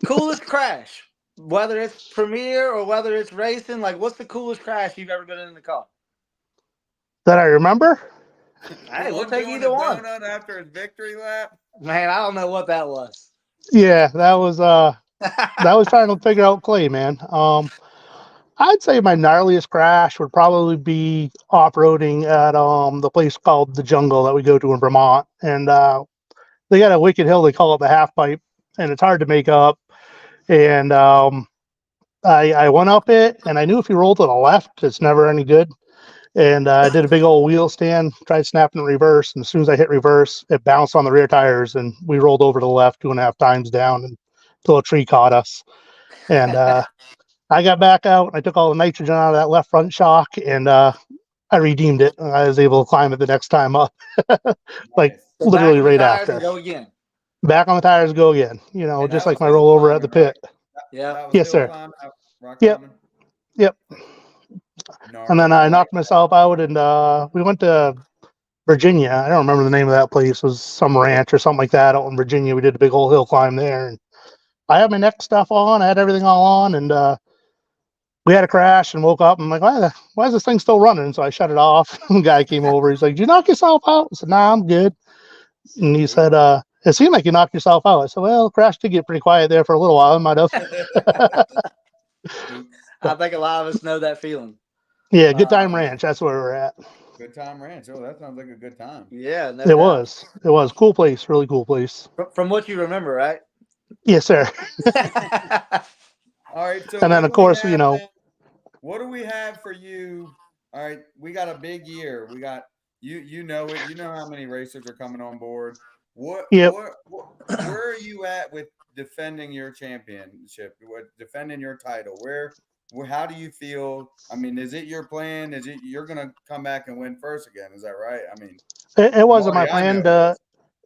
S2: Coolest crash, whether it's Premier or whether it's racing. Like, what's the coolest crash you've ever been in the car?
S7: That I remember?
S2: Hey, we'll take either one.
S1: After his victory lap.
S2: Man, I don't know what that was.
S7: Yeah, that was trying to figure out clay, man. I'd say my gnarliest crash would probably be off-roading at the place called The Jungle that we go to in Vermont. And they got a wicked hill, they call it the half pipe, and it's hard to make up. And I went up it, and I knew if you roll to the left, it's never any good. And I did a big old wheel stand, tried snapping in reverse, and as soon as I hit reverse, it bounced on the rear tires, and we rolled over to the left 2.5 times down until a tree caught us. And I got back out, and I took all the nitrogen out of that left front shock, and I redeemed it. And I was able to climb it the next time up, like
S2: so
S7: literally right after.
S2: Go again.
S7: Back on the tires, go again. Just like my rollover at the pit.
S2: Yeah.
S7: Yes, sir. Yep. And then I knocked myself out, and we went to Virginia. I don't remember the name of that place. It was some ranch or something like that out in Virginia. We did a big old hill climb there, and I had my neck stuff on. I had everything all on, and we had a crash and woke up. And I'm like, why is this thing still running? So I shut it off. The guy came over. He's like, did you knock yourself out? I said, nah, I'm good. And he said, it seemed like you knocked yourself out. I said, well, the crash did get pretty quiet there for a little while. I might have.
S2: I think a lot of us know that feeling.
S7: Yeah, Good Time Ranch. That's where we're at.
S1: Good Time Ranch. Oh, that sounds like a good time.
S2: Yeah. No
S7: it was. It was. Cool place. Really cool place.
S2: From what you remember, right?
S7: Yes, sir.
S1: All right. So
S7: and then, of course,
S1: what do we have for you? All right. We got a big year. We got, you know it. You know how many racers are coming on board. Where are you at with defending your championship, defending your title? How do you feel? I mean, is it your plan? Is it you're going to come back and win first again? Is that right? I mean,
S7: it wasn't my plan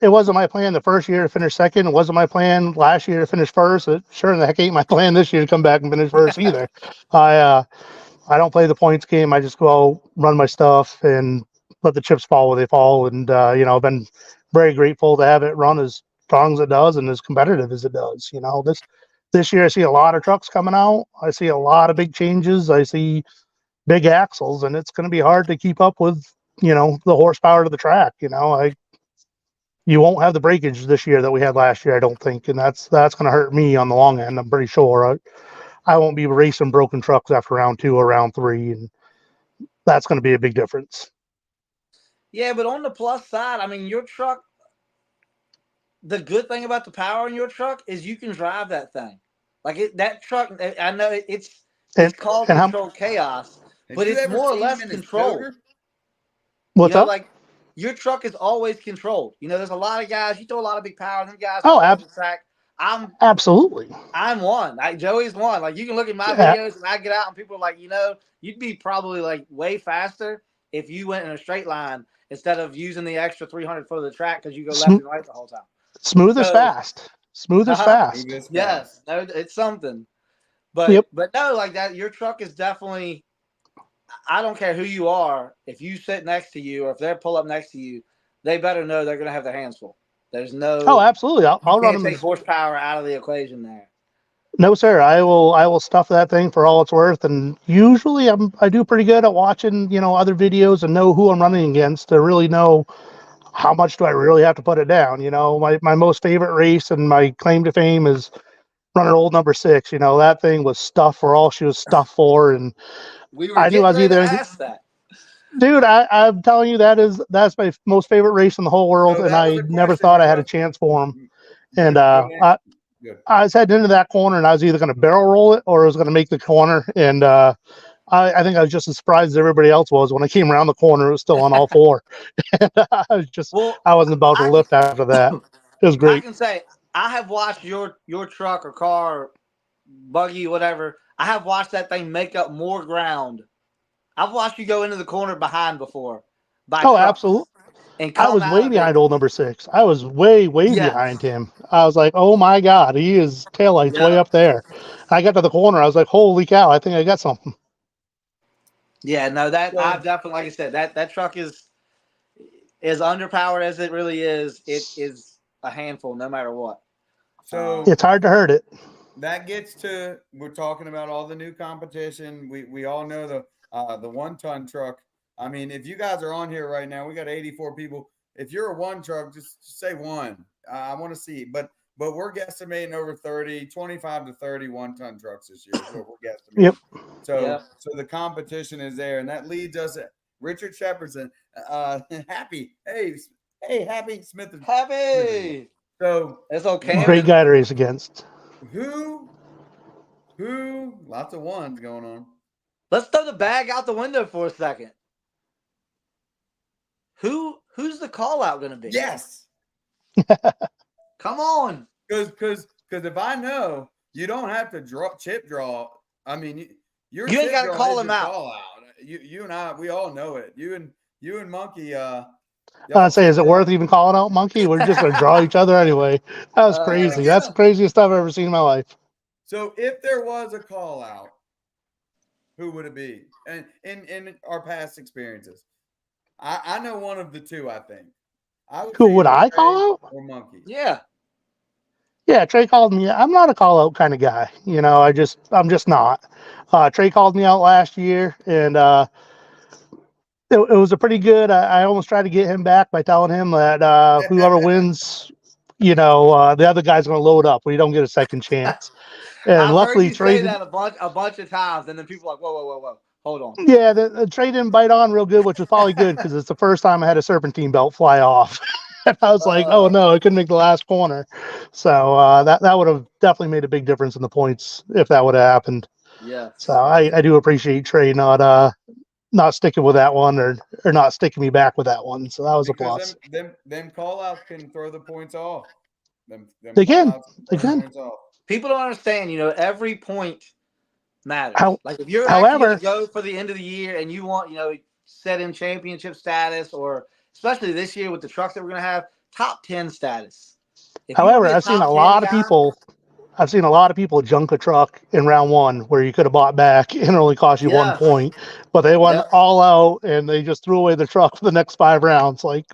S7: it wasn't my plan the first year to finish second. It wasn't my plan last year to finish first. It sure in the heck ain't my plan this year to come back and finish first either. I don't play the points game. I just go run my stuff and let the chips fall where they fall. And I've been very grateful to have it run as strong as it does and as competitive as it does. This year I see a lot of trucks coming out. I see a lot of big changes. I see big axles, and it's going to be hard to keep up with, the horsepower of the track. You won't have the breakage this year that we had last year, I don't think, and that's going to hurt me on the long end. I'm pretty sure I won't be racing broken trucks after round 2 or round 3, and that's going to be a big difference.
S2: Yeah, but on the plus side, I mean, your truck. The good thing about the power in your truck is you can drive that thing. Like that truck, I know it's called controlled chaos, but it's more or less controlled.
S7: What's up?
S2: Like your truck is always controlled. There's a lot of guys. You throw a lot of big power in them guys.
S7: Oh, absolutely. Absolutely.
S2: I'm one. Joey's one. Like, you can look at my
S7: Yeah.
S2: videos and I get out and people are like, you'd be probably like way faster if you went in a straight line instead of using the extra 300 foot of the track because you go left and right the whole time.
S7: Smooth as fast. Smooth as fast.
S2: Yes, no, it's something. But
S7: Yep.
S2: but no, like that, your truck is definitely. I don't care who you are. If you sit next to you or if they pull up next to you, they better know they're going to have their hands full. There's no.
S7: Oh, absolutely. I'll run
S2: can't
S7: them.
S2: take horsepower out of the equation there.
S7: No, sir. I will stuff that thing for all it's worth. And usually I do pretty good at watching, other videos and know who I'm running against to really know how much do I really have to put it down. My most favorite race and my claim to fame is running old number 6. That thing was stuffed for all she was stuffed for. And
S2: We were
S7: I knew I was
S2: ready to
S7: either
S2: ask that.
S7: Dude, I'm telling you, that's my most favorite race in the whole world,
S1: So
S7: and
S1: that was
S7: I
S1: the
S7: never
S1: question,
S7: thought I had
S1: bro.
S7: a chance for him.
S1: Good,
S7: And
S1: good.
S7: I was heading into that corner, and I was either going to barrel roll it or I was going to make the corner. And I think I was just as surprised as everybody else was when I came around the corner. It was still on all four. And I wasn't about to lift after that. It was
S2: I
S7: great.
S2: can say I have watched your truck or car, or buggy, whatever. I have watched that thing make up more ground. I've watched you go into the corner behind before.
S7: Oh, absolutely.
S2: And
S7: I was way behind old number 6. I was way behind him. I was like, oh my God, he is taillights way up there. I got to the corner. I was like, holy cow, I think I got something.
S2: Yeah, no, I've definitely, like I said, that truck is as underpowered as it really is. It is a handful no matter what.
S1: So
S7: it's hard to hurt it.
S1: That gets to, we're talking about all the new competition. We all know the 1-ton truck. I mean, if you guys are on here right now, we got 84 people. If you're a 1 truck, just say 1. I want to see. But we're guesstimating over 25 to 30 1-ton trucks this year. Is what we're guesstimating.
S7: Yep.
S1: So the competition is there, and that leads us. Richard Shepardson, Happy. Hey, Happy Smith.
S2: Happy.
S1: So
S2: it's okay.
S7: Great guy to race against.
S1: Who? Lots of ones going on.
S2: Let's throw the bag out the window for a second. Who's the call out going to be?
S1: Yes.
S2: Come on.
S1: Because if I know, you don't have to chip draw. I mean, you
S2: ain't got to call him out.
S1: Call out. You and I, we all know it. You and Monkey.
S7: I'd say, is it worth even calling out Monkey? We're just going to draw each other anyway. That was crazy. That's the craziest stuff I've ever seen in my life.
S1: So if there was a call out, who would it be? And in our past experiences, I know one of the two. I think.
S7: Who would I call out?
S1: Or Monkey?
S2: Yeah.
S7: Yeah, Trey called me. I'm not a call out kind of guy. I'm just not. Trey called me out last year, and it was a pretty good. I almost tried to get him back by telling him that whoever wins, the other guy's going to load up. We don't get a second chance. And
S2: I've
S7: luckily,
S2: heard you
S7: Trey
S2: say that a bunch of times, and then people are like, whoa, hold on.
S7: Yeah, the Trey didn't bite on real good, which was probably good because it's the first time I had a serpentine belt fly off. And I was like, oh no, I couldn't make the last corner. So that would have definitely made a big difference in the points if that would have happened.
S2: Yeah.
S7: So I do appreciate Trey not sticking with that one or not sticking me back with that one. So that was a plus.
S1: Them call outs can throw the points off.
S7: They can.
S2: People don't understand, every point matters. Like if you're
S7: however,
S2: going to go for the end of the year and you want, set in championship status, or especially this year with the trucks that we're going to have, top 10 status.
S7: However, I've seen a lot of people junk a truck in round 1 where you could have bought back and it only cost you 1 point, but they went all out and they just threw away the truck for the next 5 rounds. Like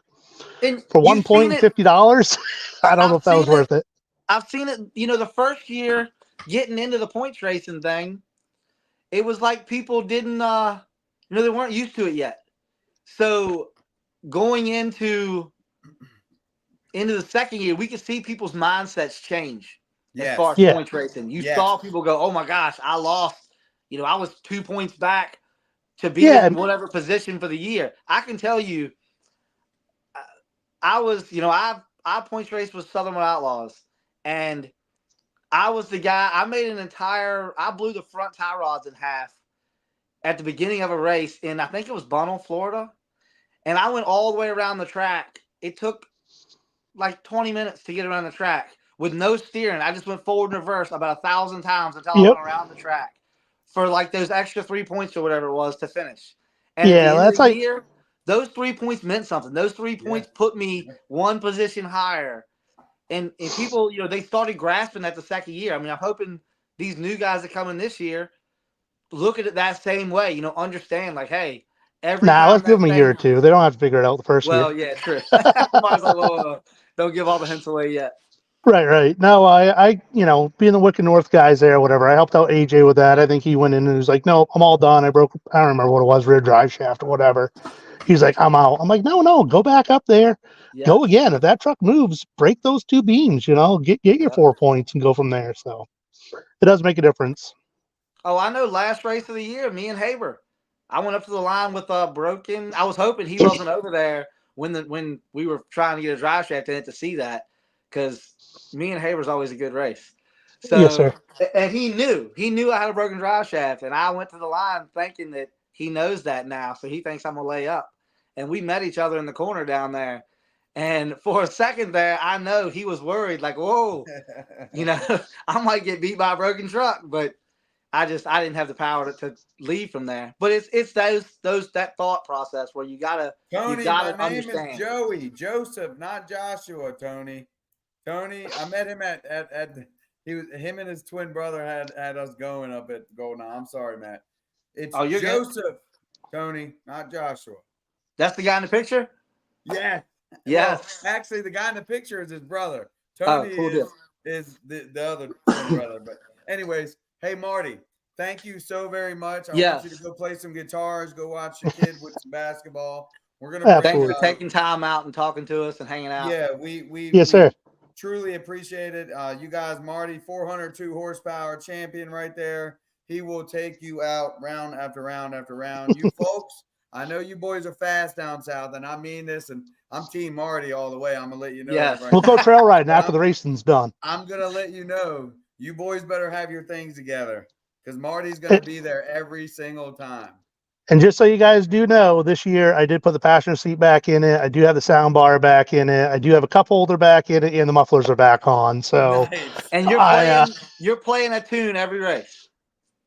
S7: for 1 point and $50, I don't know if that was worth it.
S2: I've seen it, the first year getting into the points racing thing, it was like people didn't, they weren't used to it yet. So going into the second year, we could see people's mindsets change as far as points racing. You saw people go, oh my gosh, I lost. I was 2 points back to be in whatever position for the year. I can tell you, I was, I points raced with Southern Outlaws, and I was the guy. I blew the front tie rods in half at the beginning of a race in, I think it was Bunnell, Florida. And I went all the way around the track. It took like 20 minutes to get around the track with no steering. I just went forward and reverse about 1,000 times until I
S7: Yep.
S2: went around the track for like those extra 3 points or whatever it was to finish. And at
S7: Yeah,
S2: the end
S7: that's
S2: of the
S7: like
S2: year, those 3 points meant something. Those 3 points put me one position higher. And people, they started grasping at the second year. I mean, I'm hoping these new guys that come in this year look at it that same way, understand like, hey, every
S7: nah.
S2: time
S7: Let's give
S2: that
S7: them a year or
S2: thing.
S7: two. They don't have to figure it out the first year.
S2: Well, yeah, true. Might as well don't give all the hints away yet.
S7: Right. No, I, being the Wicked North guys there, or whatever, I helped out AJ with that. I think he went in and was like, no, I'm all done. I don't remember what it was, rear drive shaft or whatever. He's like, I'm out. I'm like, no, go back up there.
S2: Yeah.
S7: Go again. If that truck moves, break those 2 beams, get your 4 points and go from there. So it does make a difference.
S2: Oh, I know. Last race of the year, me and Haber, I went up to the line with broken. I was hoping he wasn't over there when we were trying to get a drive shaft in it to see that, because me and Haber's always a good race. So,
S7: Yes, sir.
S2: And he knew I had a broken drive shaft, and I went to the line thinking that he knows that now, so he thinks I'm gonna lay up. And we met each other in the corner down there, and for a second there, I know he was worried, like, whoa, I might get beat by a broken truck, but I didn't have the power to leave from there. But it's that thought process where you gotta
S1: Tony, my name
S2: understand.
S1: is Joey Joseph, not Joshua. Tony, I met him at him and his twin brother had us going up at Golden. I'm sorry, Matt. It's Joseph, good. Tony, not Joshua.
S2: That's the guy in the picture?
S1: Yeah.
S2: Yes.
S1: Well, actually, the guy in the picture is his brother. Tony is the other twin brother. But anyways, hey Marty, thank you so very much. I want you to go play some guitars, go watch your kid with some basketball. We're gonna
S2: thanks for taking time out and talking to us and hanging out.
S1: Yeah, we
S7: sir.
S1: Truly appreciate it. You guys, Marty, 402 horsepower champion right there. He will take you out round after round after round. You folks, I know you boys are fast down south, and I mean this, and I'm Team Marty all the way. I'm gonna let you know.
S2: Yes.
S1: Right
S7: we'll go trail riding after the racing's done.
S1: I'm gonna let you know. You boys better have your things together, because Marty's gonna be there every single time.
S7: And just so you guys do know, this year I did put the passenger seat back in it. I do have the sound bar back in it. I do have a cup holder back in it, and the mufflers are back on. So,
S1: nice.
S2: And you're playing a tune every race.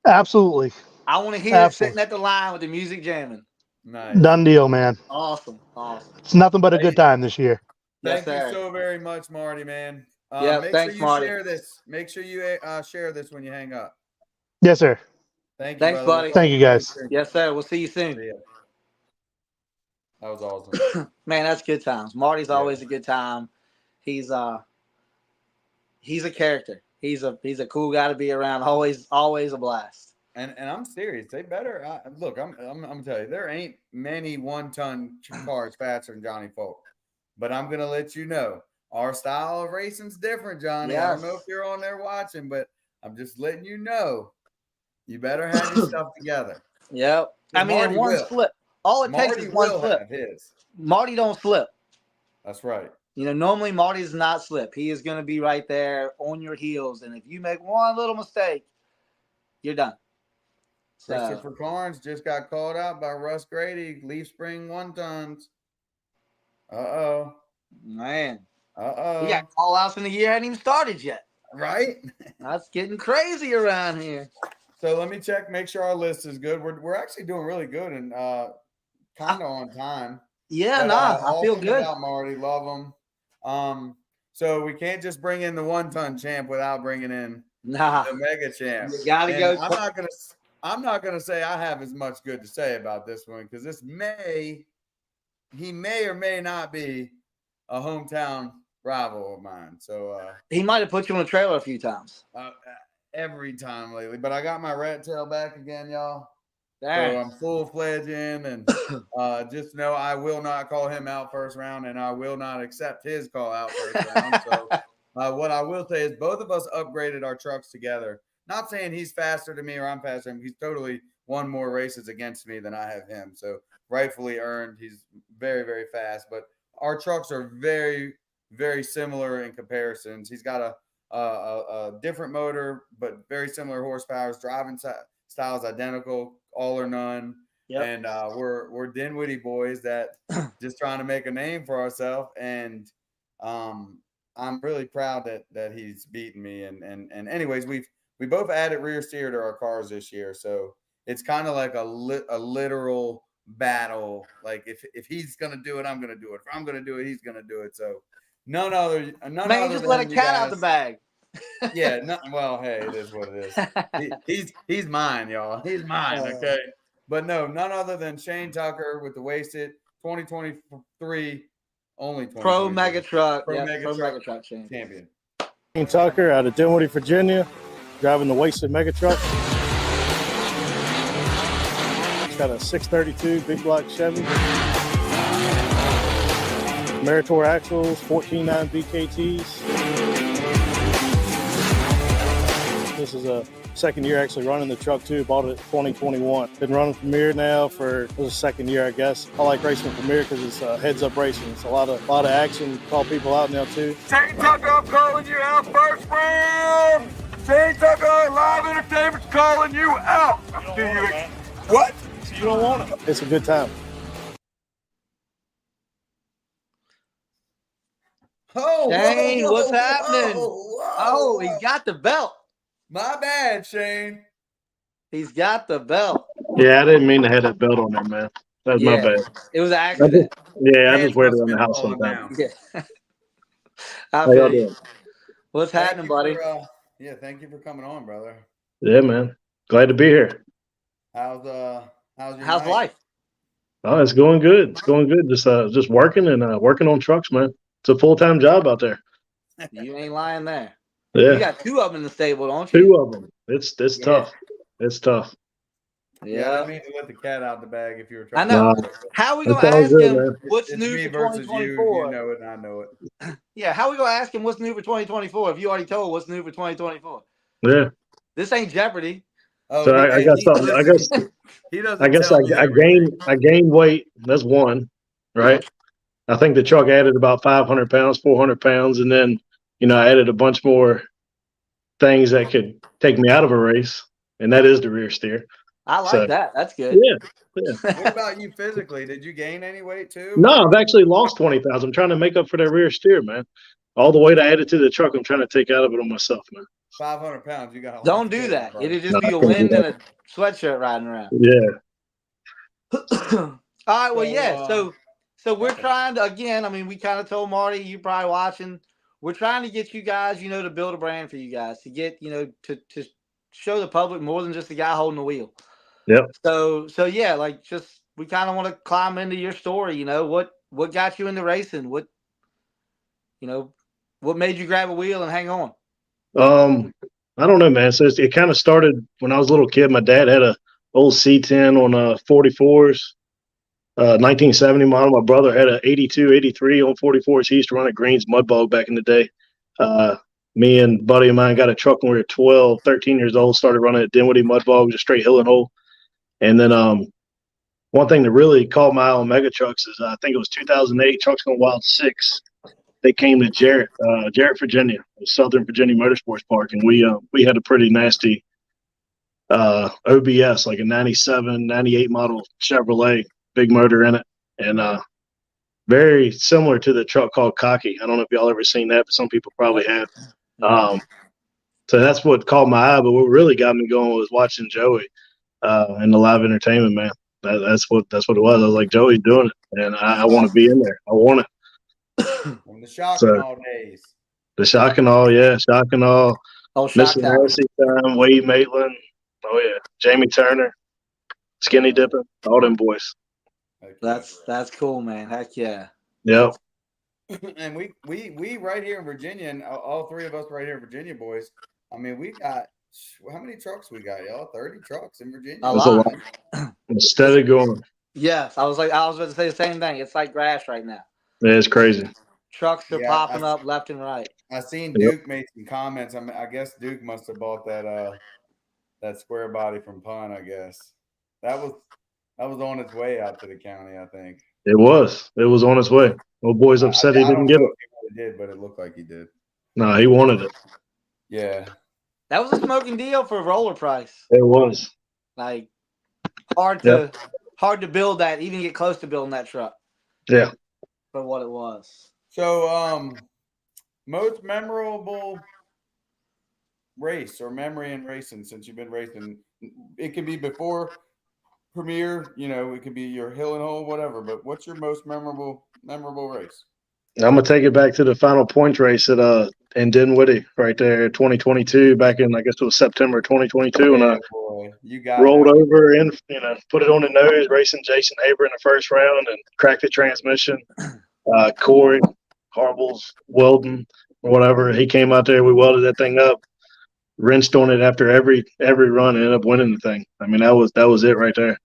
S7: Absolutely.
S2: I want to hear it sitting at the line with the music jamming.
S1: Nice.
S7: Done deal, man.
S2: Awesome.
S7: It's nothing but a good time this year.
S1: Thank you so very much, Marty, man.
S2: Thanks,
S1: sure you
S2: Marty.
S1: share this. Make sure you share this when you hang up.
S7: Yes, sir.
S1: Thanks,
S2: buddy.
S7: Thank you, guys.
S2: Yes, sir. We'll see you soon.
S1: See ya. That was awesome.
S2: Man, that's good times. Marty's always a good time. He's a character. He's a cool guy to be around. Always a blast.
S1: And I'm serious. They better look. I'm gonna tell you, there ain't many 1-ton cars faster than Johnny Folk. But I'm gonna let you know, our style of racing's different, Johnny.
S2: Yes.
S1: I don't know if you're on there watching, but I'm just letting you know. You better have your stuff together.
S2: Yep. I mean, in one slip. All it takes is one slip. Marty don't slip.
S1: That's right.
S2: Normally Marty does not slip. He is going to be right there on your heels. And if you make one little mistake, you're done.
S1: Christopher Carnes just got called out by Russ Grady, Leaf Spring 1-tons. Uh-oh.
S2: Man.
S1: Uh-oh.
S2: We got call-outs in the year hadn't even started yet.
S1: Right?
S2: That's getting crazy around here.
S1: So let me check, make sure our list is good. We're actually doing really good and kind of on time.
S2: Yeah, I feel good.
S1: About Marty, love him. So we can't just bring in the 1-ton champ without bringing in the mega champ.
S2: You gotta go.
S1: I'm not gonna say I have as much good to say about this one, because he may or may not be a hometown rival of mine. So
S2: he might have put you on a trailer a few times.
S1: Every time lately, but I got my rat tail back again, y'all.
S2: Dang.
S1: So I'm full-fledged in, and just know I will not call him out first round, and I will not accept his call out first round. So what I will say is both of us upgraded our trucks together. Not saying he's faster than me or I'm faster than him. He's totally won more races against me than I have him. So rightfully earned. He's very, very fast. But our trucks are very, very similar in comparisons. He's got a different motor, but very similar horsepower. Driving styles identical, all or none.
S2: Yep.
S1: And we're Dinwiddie boys that just trying to make a name for ourselves. And I'm really proud that he's beaten me. And anyways, we both added rear steer to our cars this year, so it's kind of like a literal battle. Like if he's gonna do it, I'm gonna do it. If I'm gonna do it, he's gonna do it. So none
S2: Man,
S1: other
S2: just
S1: than
S2: let a
S1: you
S2: cat out
S1: guys.
S2: the bag.
S1: Yeah, well, hey, it is what it is. He's mine, y'all. He's mine, okay? But no, none other than Shane Tucker with the Wasted 2023, only 2023
S2: Pro Mega Truck.
S1: Pro
S2: Yeah,
S1: Mega
S2: Pro
S1: Truck
S2: Mega Truck Shane.
S1: champion.
S8: Shane Tucker out of Dinwiddie, Virginia, driving the Wasted Mega Truck. It's got a 632 big block Chevy. Meritor axles, 14.9 VKTs. This is a second year actually running the truck too. Bought it 2021. Been running Premier now for the second year, I guess. I like racing Premier because it's heads-up racing. It's a lot of action. Call people out now too.
S4: Shane Tucker, I'm calling you out first round. Shane Tucker, Live Entertainment's calling you out. What?
S8: You don't want it. It's a good time.
S1: Oh,
S2: Shane, what's happening? Oh, he's got the belt.
S1: My bad, Shane.
S2: He's got the belt.
S8: Yeah, I didn't mean to have that belt on there, man. That's my bad.
S2: It was an accident.
S8: Yeah, I
S1: Hands
S8: just wear it
S1: must
S8: around the
S1: have
S8: house
S1: fallen
S8: sometimes.
S1: down.
S2: Yeah. I
S8: How
S2: feel
S8: y'all
S2: you.
S8: doing?
S2: What's
S1: Thank
S2: happening,
S1: you
S2: buddy?
S1: for, thank you for coming on, brother.
S8: Yeah, man. Glad to be here.
S1: How's your
S2: How's
S1: night?
S2: life?
S8: Oh, it's going good. It's going good. Just working and working on trucks, man. It's a full-time job out there.
S2: You ain't lying there.
S8: Yeah,
S2: You got two of them in the stable, don't you?
S8: two of them. It's
S2: Yeah.
S8: tough. It's tough.
S1: I
S2: Yeah.
S1: didn't mean to let the cat out the bag if you were
S2: I
S1: trying
S2: know.
S1: to.
S2: How are we
S8: It's
S2: going to
S8: all
S2: ask
S8: good,
S2: him
S8: man.
S2: what's
S1: It's
S2: new
S1: me
S2: for
S1: versus you.
S2: 2024?
S1: You know it, and I know it.
S2: Yeah, how are we going to ask him what's new for 2024 if you already told what's new for 2024?
S8: Yeah.
S2: This ain't Jeopardy.
S1: Oh,
S8: So I got something. I guess
S1: he doesn't.
S8: I
S1: tell me everything.
S8: gained weight. That's one, right? I think the truck added about 500 pounds, 400 pounds, and then I added a bunch more things that could take me out of a race, and that is the rear steer.
S2: I like
S8: So,
S2: that. That's good.
S8: Yeah.
S1: What about you physically? Did you gain any weight too?
S8: No, I've actually lost 20 pounds. I'm trying to make up for that rear steer, man. All the weight I added to the truck, I'm trying to take out of it on myself, man.
S1: 500 pounds. You got.
S2: Don't do that. It'll just
S8: No,
S2: be
S8: I
S2: a
S8: can't do
S2: wind
S8: that.
S2: and a sweatshirt riding around.
S8: Yeah.
S2: All right. Well,
S1: So,
S2: yeah. So we're
S1: okay.
S2: trying to, again, I mean, we kind of told Marty, you probably watching, we're trying to get you guys, to build a brand for you guys, to get, to show the public more than just the guy holding the wheel.
S8: Yep.
S2: So yeah, like just, we kind of want to climb into your story, what got you into racing? What made you grab a wheel and hang on?
S8: I don't know, man. So it kind of started when I was a little kid. My dad had a old C10 on 44s, 1970 model. My brother had a 82, 83 on 44s. He used to run at Green's Mudbog back in the day. Me and a buddy of mine got a truck when we were 12, 13 years old, started running at Dinwiddie Mudbog, just straight hill and hole. And then one thing that really caught my eye on mega trucks is I think it was 2008, Trucks Gone Wild 6. They came to Jarrett, Virginia, Southern Virginia Motorsports Park, and we had a pretty nasty OBS, like a 97, 98 model Chevrolet, big motor in it, and very similar to the truck called Cocky. I don't know if y'all ever seen that, but some people probably have. So that's what caught my eye. But what really got me going was watching Joey and the live entertainment, man. That's what it was. I was like, Joey's doing it, and I want to be in there. I want it.
S1: From the shock and all days.
S8: The shock and all, yeah, shock and all.
S2: Oh, shock
S8: Mr.
S2: time.
S8: Mercy time, Wade Maitland. Oh yeah, Jamie Turner, Skinny Dipping, all them boys.
S2: That's cool, man. Heck yeah.
S8: Yep.
S1: And we right here in Virginia, and all three of us right here in Virginia, boys. I mean, we got how many trucks we got, y'all? 30 trucks in Virginia.
S2: A
S8: That's a
S2: lot.
S8: lot. Instead of going,
S2: Yes, I was about to say the same thing. It's like grass right now.
S8: yeah, it's crazy.
S2: Trucks are
S1: Yeah,
S2: popping up left and right.
S1: I seen Duke made some comments. I mean, I guess Duke must have bought that square body from Pun. I guess that was on its way out to the county. I think
S8: It was on its way. Old boy's upset he didn't get it.
S1: He did, but it looked like he did.
S8: No, he wanted it.
S1: Yeah,
S2: That was a smoking deal for roller price.
S8: It was.
S2: Like hard to build that, even get close to building that truck
S8: Yeah.
S2: for what it was.
S1: So most memorable race or memory in racing since you've been racing. It could be before Premier, it could be your hill and hole, whatever. But what's your most memorable race?
S8: I'm gonna take it back to the final points race at in Dinwiddie right there, 2022, back in I guess it was September 2022, and I
S1: Boy, you got
S8: rolled
S1: that.
S8: over and put it on the nose, racing Jason Haber in the first round and cracked the transmission. Corey Harbles welding or whatever, he came out there, we welded that thing up, rinsed on it after every run, and ended up winning the thing. I mean, that was it right there.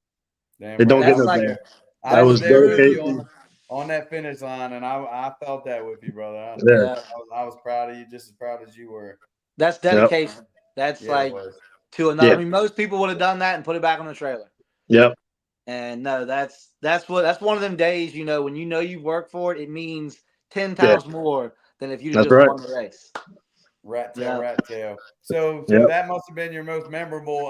S1: Damn
S8: It don't
S1: right.
S8: get no
S2: That's
S8: better.
S1: I
S8: That
S1: was
S8: was
S1: there with you
S8: dedication.
S1: on that finish line, and I felt that with you, brother.
S8: Yeah.
S1: I was proud of you, just as proud as you were.
S2: That's dedication. That's
S1: Yeah,
S2: like
S1: it was.
S2: to another.
S8: Yeah.
S2: I mean, most people would have done that and put it back on the trailer.
S8: Yep.
S2: And no, that's one of them days, when you've worked for it, it means 10 times more than if you
S8: That's
S2: just
S8: right.
S2: won the race.
S1: Rat
S2: Yeah.
S1: tail. So
S8: Yep.
S1: that must have been your most memorable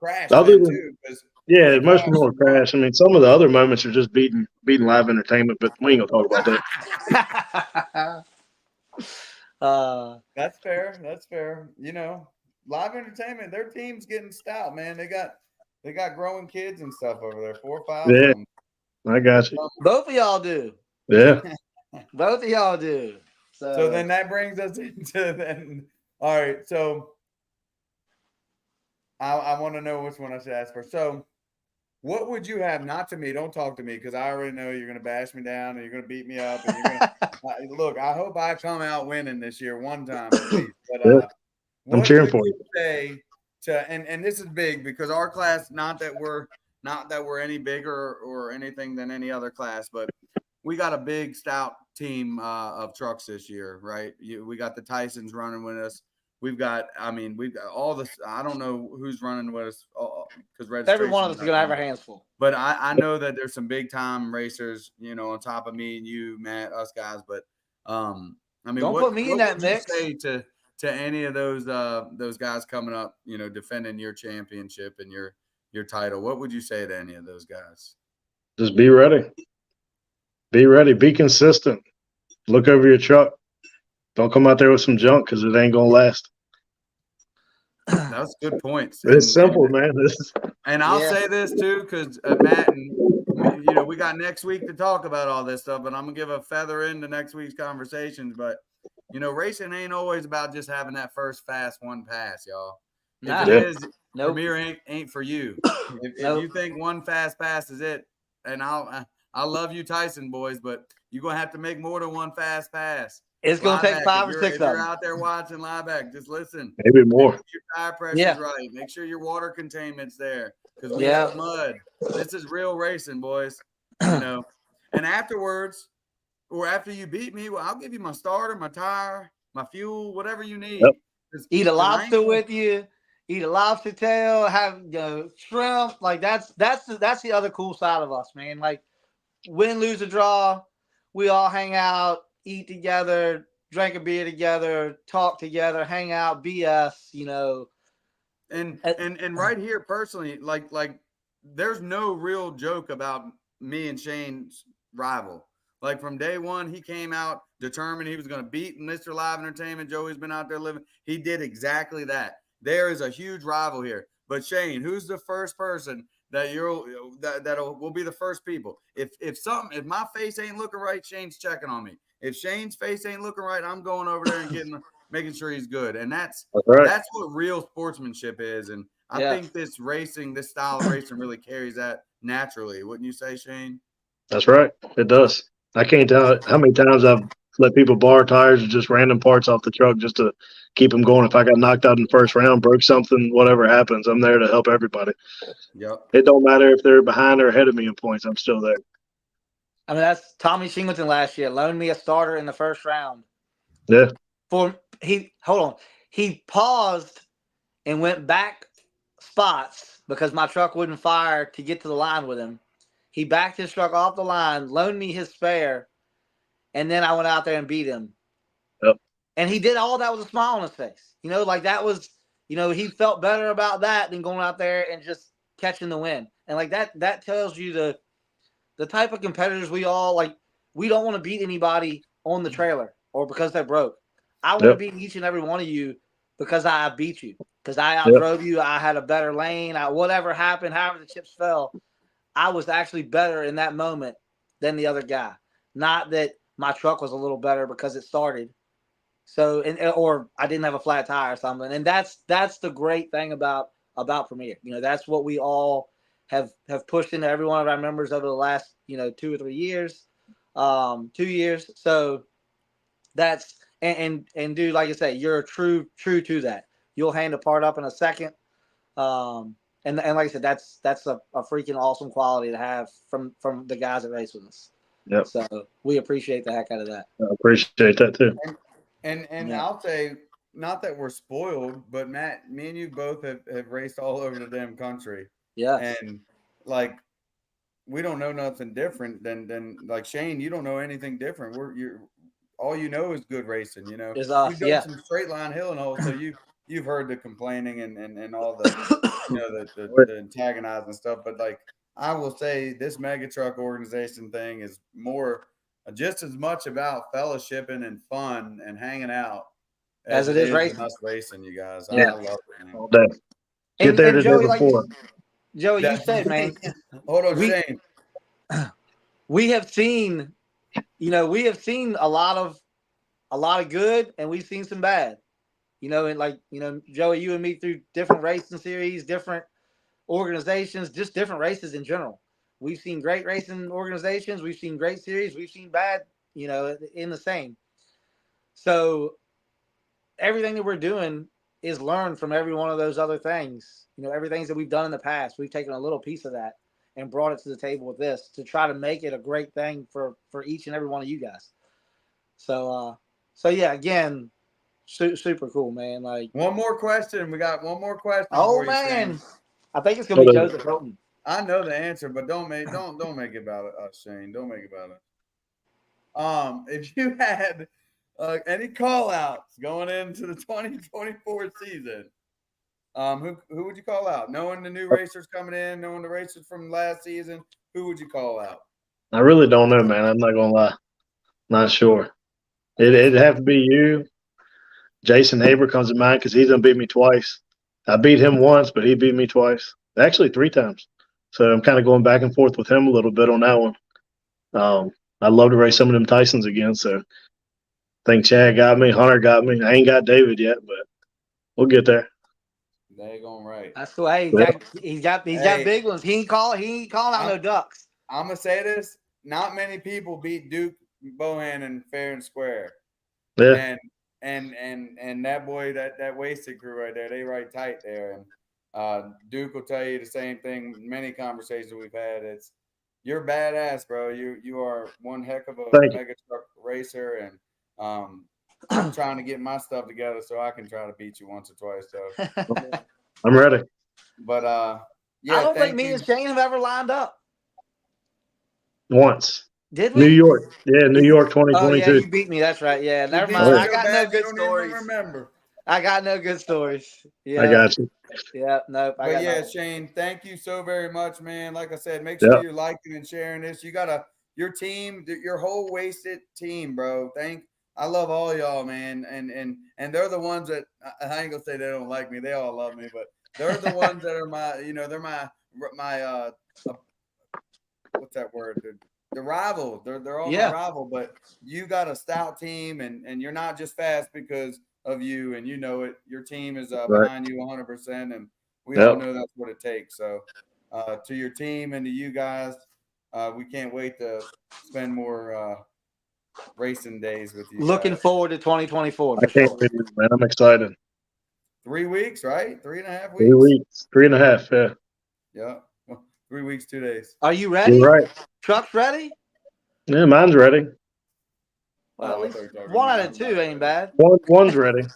S1: crash
S8: Other
S1: then
S8: than-
S1: too, because
S8: Yeah, most of them were crash. I mean, some of the other moments are just beating live entertainment, but we ain't gonna talk about that.
S1: that's fair. That's fair. Live entertainment, their team's getting stout, man. They got growing kids and stuff over there, 4 or 5.
S8: Yeah.
S1: of them.
S8: I got you.
S2: Both of y'all do.
S8: Yeah.
S2: Both of y'all do.
S1: So then that brings us into then. All right, so I want to know which one I should ask first. So, what would you have? Not to me. Don't talk to me because I already know you're going to bash me down and you're going to beat me up. And you're going to look. I hope I come out winning this year one time at least. But
S8: Yeah. I'm
S1: what
S8: cheering
S1: would
S8: for you.
S1: Say and this is big because our class, not that we're any bigger or anything than any other class, but we got a big stout team of trucks this year, right? We got the Tysons running with us. We've got all this. I don't know who's running with us because
S2: every one of us is gonna have our hands full.
S1: But I know that there's some big time racers, on top of me and you, Matt, us guys. But don't
S2: put me in that mix.
S1: Say to any of those guys coming up, defending your championship and your title, what would you say to any of those guys?
S8: Just be ready. Be ready. Be consistent. Look over your truck. Don't come out there with some junk because it ain't gonna last.
S1: That's good points.
S8: It's simple, man.
S1: And I'll say this too, because Matt and we got next week to talk about all this stuff, but I'm gonna give a feather into next week's conversations. But racing ain't always about just having that first fast one pass, y'all. If it is, Premier ain't for you. If you think one fast pass is it, and I love you, Tyson boys, but you're gonna have to make more than one fast pass.
S2: It's going to take 5 or 6
S1: If
S2: of
S1: you're
S2: them.
S1: out there watching live back, just listen.
S8: Maybe more.
S1: Make sure your tire pressure's right. Make sure your water containment's there because we have mud. This is real racing, boys. And afterwards, or after you beat me, well, I'll give you my starter, my tire, my fuel, whatever you need.
S8: Yep.
S2: Eat a lobster with you. Eat a lobster tail. Have shrimp. Like that's the other cool side of us, man. Like win, lose, or draw, we all hang out, eat together, drink a beer together, talk together, hang out, BS,
S1: And right here personally, like there's no real joke about me and Shane's rival. Like from day one, he came out determined he was going to beat Mr. Live Entertainment. Joey's been out there living. He did exactly that. There is a huge rival here. But Shane, who's the first person that will be the first people? If my face ain't looking right, Shane's checking on me. If Shane's face ain't looking right, I'm going over there and making sure he's good. And that's what real sportsmanship is. And I think this style of racing really carries that naturally. Wouldn't you say, Shane?
S8: That's right. It does. I can't tell how many times I've let people borrow tires or just random parts off the truck just to keep them going. If I got knocked out in the first round, broke something, whatever happens, I'm there to help everybody.
S1: Yep.
S8: It don't matter if they're behind or ahead of me in points. I'm still there.
S2: I mean, that's Tommy Shingleton last year. Loaned me a starter in the first round.
S8: Yeah.
S2: He paused and went back spots because my truck wouldn't fire to get to the line with him. He backed his truck off the line, loaned me his spare, and then I went out there and beat him.
S8: Yep.
S2: And he did all that with a smile on his face. Like that was, he felt better about that than going out there and just catching the win. And like that tells you the type of competitors we all like. We don't want to beat anybody on the trailer. or because they're broke. I want to
S8: Yep.
S2: beat each and every one of you because I beat you, because I
S8: Yep.
S2: outdrove you. I had a better lane. Whatever happened, however the chips fell, I was actually better in that moment than the other guy. Not that my truck was a little better because it started. So, or I didn't have a flat tire or something. And that's the great thing about Premier. You know, that's what we all have pushed into every one of our members over the last, 2 or 3 years, 2 years. So that's, and dude, like I say, you're true to that. You'll hand a part up in a second. And like I said, that's a freaking awesome quality to have from the guys that race with us.
S8: Yep.
S2: So we appreciate the heck out of that.
S8: I appreciate that too.
S1: And
S2: Yeah.
S1: I'll say, not that we're spoiled, but Matt, me and you both have raced all over the damn country.
S2: Yeah.
S1: And like, we don't know nothing different than like Shane. You don't know anything different. All you know is good racing. You know,
S2: Is us,
S1: you've done
S2: yeah.
S1: some straight line hill and all, so you've heard the complaining and all the the antagonizing stuff. But like, I will say, this mega truck organization thing is more just as much about fellowshipping and fun and hanging out
S2: As it is racing.
S1: us racing, you guys.
S2: Yeah.
S1: I love it, man.
S8: All day. Get there the
S2: Joey,
S8: day before.
S2: Joey, you said, man,
S1: Hold on, Shane.
S2: we have seen a lot of good, and we've seen some bad. And like, Joey, you and me through different racing series, different organizations, just different races in general. We've seen great racing organizations, we've seen great series, we've seen bad, in the same. So everything that we're doing is learned from every one of those other things. Everything that we've done in the past, we've taken a little piece of that and brought it to the table with this to try to make it a great thing for each and every one of you guys. So yeah, again, super cool, man. Like,
S1: One more question. We got one more question.
S2: oh
S1: for you,
S2: man,
S1: Shane.
S2: I think it's gonna be Joseph Hilton.
S1: I know the answer, but don't make it about us, Shane. Don't make it about it. If you had any call outs going into the 2024 season, who would you call out? Knowing the new racers coming in, knowing the racers from last season, who would you call out?
S8: I really don't know, man. I'm not gonna lie. Not sure. It'd have to be you. Jason Haber comes to mind because he's done beat me twice. I beat him once, but he beat me twice. Actually, 3 times. So I'm kind of going back and forth with him a little bit on that one. I'd love to race some of them Tysons again. So I think Chad got me, Hunter got me. I ain't got David yet, but we'll get there.
S1: They going right.
S2: That's the way he's got big ones. He ain't calling out no ducks.
S1: I'm gonna say this: not many people beat Duke Bohannon fair and square.
S8: Yeah.
S1: And that boy, that wasted crew right there, they right tight there. And Duke will tell you the same thing. Many conversations we've had, you're badass, bro. You are one heck of a mega truck racer, and I'm trying to get my stuff together so I can try to beat you once or twice. So
S8: I'm ready.
S1: But yeah,
S2: I don't think me and Shane have ever lined up.
S8: Once.
S2: Did we?
S8: New York. Yeah, New York 2022.
S2: Oh, yeah, you beat me. That's right. Yeah, never mind. I got no good stories.
S1: Remember.
S2: I got no good stories. Yeah.
S8: I got you.
S2: Yeah, nope.
S1: But yeah, Shane, thank you so very much, man. Like I said, make sure you're liking and sharing this. You got your team, your whole Wasted team, bro. I love all y'all, man. And they're the ones that I ain't gonna say they don't like me. They all love me, but they're the ones that are they're my what's that word? The rival. They're all my rival, but you got a stout team, and you're not just fast because of you, and you know it. Your team is behind you 100%, and we all know that's what it takes. So to your team and to you guys, we can't wait to spend more racing days with you.
S2: Looking forward to 2024.
S8: I can't wait, man. I'm excited.
S1: 3 weeks, right? 3.5 weeks?
S8: 3 weeks. 3.5, yeah.
S1: Yeah. 3 weeks, 2 days.
S2: Are you ready?
S8: You're right.
S2: Truck's ready?
S8: Yeah, mine's ready.
S2: Well, at least 1 out of 2 ain't bad.
S8: One's ready.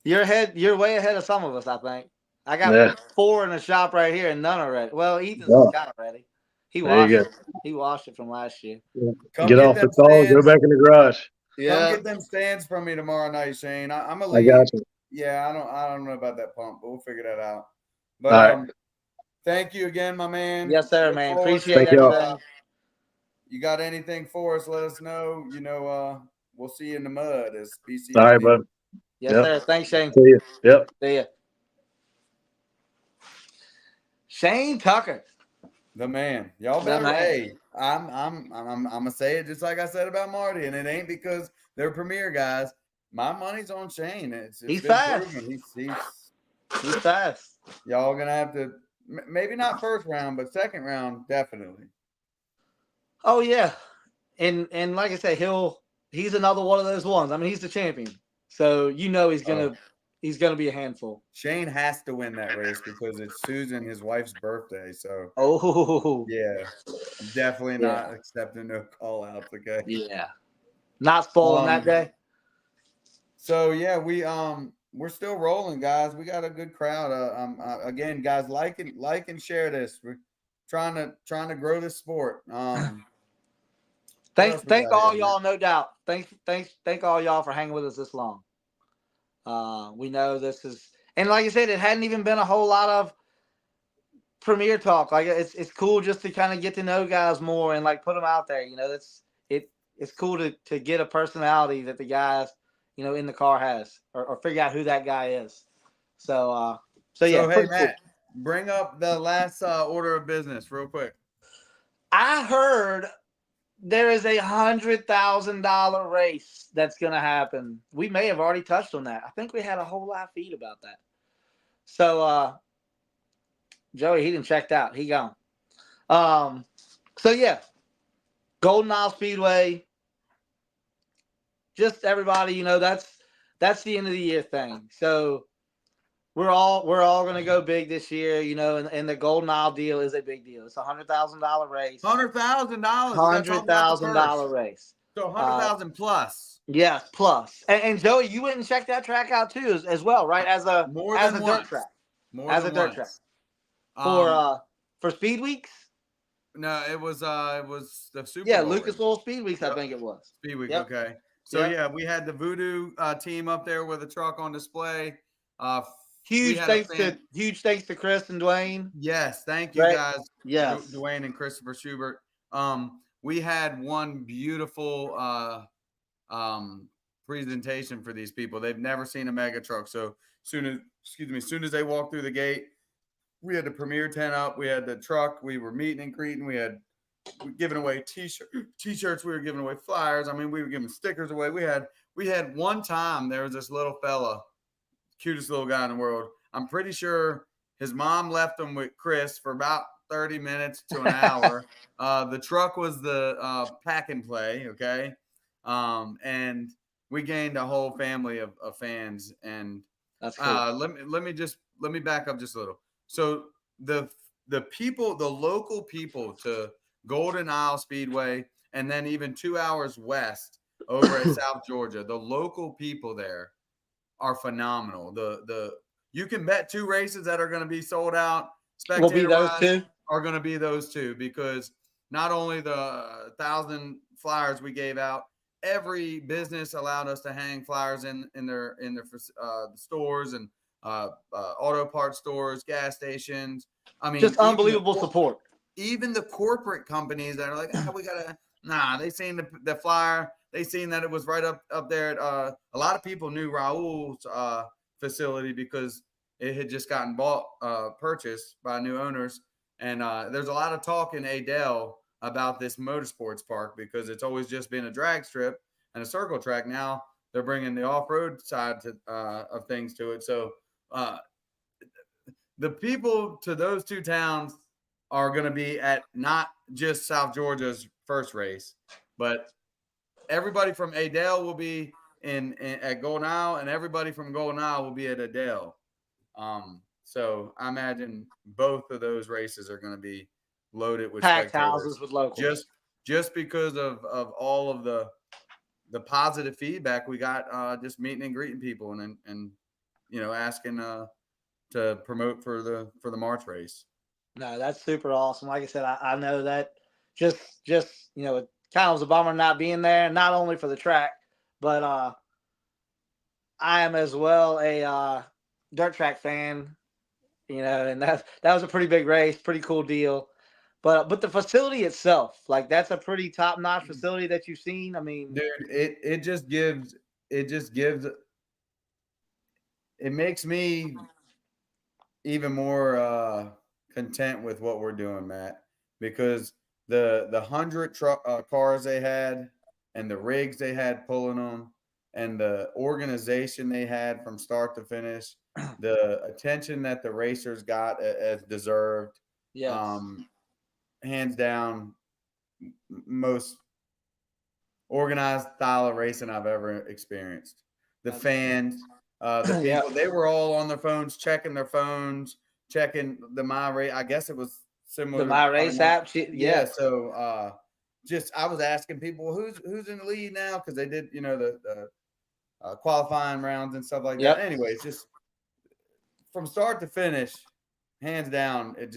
S2: You're way ahead of some of us, I think. I got 4 in the shop right here, and none are ready. Well, Ethan's kind of ready. He washed it from last year.
S8: Get off the call, go back in the garage.
S2: Yeah.
S1: Come get them stands from me tomorrow night, Shane. I'm gonna
S8: I
S1: leave.
S8: got you.
S1: Yeah, I don't know about that pump, but we'll figure that out. But thank you again, my man.
S2: Yes, sir, man. Appreciate
S8: everything.
S1: you got anything for us, let us know. We'll see you in the mud as BC.
S8: All right, bud.
S2: Yes,
S8: Yep.
S2: sir. Thanks, Shane.
S8: See you. Yep.
S2: See ya. Shane Tucker.
S1: The man. Y'all
S2: The
S1: better.
S2: man.
S1: Hey, I'm gonna say it just like I said about Marty, and it ain't because they're premier guys. My money's on Shane. It's
S2: He's
S1: been
S2: fast.
S1: proven.
S2: He's fast.
S1: Y'all gonna have to maybe not first round, but second round definitely.
S2: Oh yeah, and like I said, he's another one of those ones. I mean, he's the champion, so he's gonna be a handful.
S1: Shane has to win that race because it's Susan, his wife's birthday. So yeah, I'm definitely not accepting no call outs. Okay.
S2: Yeah, not spoiling that day.
S1: So yeah, we're still rolling, guys. We got a good crowd. Again, guys, like and share this. We're trying to grow this sport.
S2: Thank all y'all, no doubt. Thank all y'all for hanging with us this long. We know this is, and like I said, it hadn't even been a whole lot of premier talk. Like it's cool just to kind of get to know guys more and like put them out there. It's cool to get a personality that the guys in the car has, or figure out who that guy is. So yeah.
S1: Hey Matt, bring up the last order of business real quick.
S2: I heard there is $100,000 race that's going to happen. We may have already touched on that. I think we had a whole live feed about that. So, Joey, he didn't checked out. He gone. So yeah, Golden Isle Speedway. Just everybody, that's the end of the year thing. So we're all going to go big this year, and the Golden Isle deal is a big deal. It's $100,000 race.
S1: $100,000.
S2: $100,000 race.
S1: So 100,000 plus.
S2: Yes, plus. And Joey, you went and checked that track out too, as well, right? As a dirt track. As a dirt track. For Speed Weeks.
S1: No, it was the Super.
S2: Yeah,
S1: Bowl
S2: Lucas
S1: race.
S2: Oil Speed Weeks, I think it was.
S1: Speed Week,
S2: Yep.
S1: okay. So yeah, we had the Voodoo team up there with a truck on display.
S2: Huge thanks to Chris and Dwayne.
S1: Yes, thank you guys.
S2: Yes,
S1: Dwayne and Christopher Schubert. We had one beautiful presentation for these people. They've never seen a mega truck. So soon as they walked through the gate, we had the premier tent up. We had the truck. We were meeting and greeting. We were giving away t-shirts. We were giving away flyers. I mean, we were giving stickers away. We had one time, there was this little fella, cutest little guy in the world. I'm pretty sure his mom left him with Chris for about 30 minutes to an hour. The truck was the pack and play. Okay. And we gained a whole family of fans, and
S2: that's cool.
S1: Let me back up just a little. So the local people to Golden Isle Speedway, and then even 2 hours west over at South Georgia, the local people there are phenomenal. You can bet 2 races that are going to be sold out.
S2: Will be those two.
S1: Are going to be those 2, because not only the 1,000 flyers we gave out, every business allowed us to hang flyers in their stores and auto parts stores, gas stations. I mean,
S2: just unbelievable support.
S1: Even the corporate companies that are like, they seen the flyer. They seen that it was right up there. A lot of people knew Raul's facility because it had just gotten purchased by new owners. And there's a lot of talk in Adel about this motorsports park, because it's always just been a drag strip and a circle track. Now they're bringing the off-road side of things to it. So the people to those 2 towns are going to be at not just South Georgia's first race, but everybody from Adel will be at Golden Isle, and everybody from Golden Isle will be at Adel. So I imagine both of those races are going to be loaded with
S2: packed houses with locals.
S1: Just because of all of the positive feedback we got, just meeting and greeting people and asking to promote for the March race.
S2: No, that's super awesome. Like I said, I know that just it kind of was a bummer not being there, not only for the track, but I am as well a dirt track fan, and that was a pretty big race, pretty cool deal. But the facility itself, like that's a pretty top notch facility that you've seen. I mean,
S1: dude, it makes me even more content with what we're doing, Matt, because the 100 cars they had and the rigs they had pulling them and the organization they had from start to finish, the attention that the racers got as deserved.
S2: yes.
S1: Hands down, most organized style of racing I've ever experienced. The fans, the people,
S2: Yeah.
S1: they were all on their phones, checking their phones, checking the My Race. I guess it was similar
S2: The
S1: to
S2: My Race app.
S1: Yeah. So just I was asking people who's in the lead now because they did, the qualifying rounds and stuff like
S2: Yep.
S1: that. Anyways, just from start to finish, hands down, it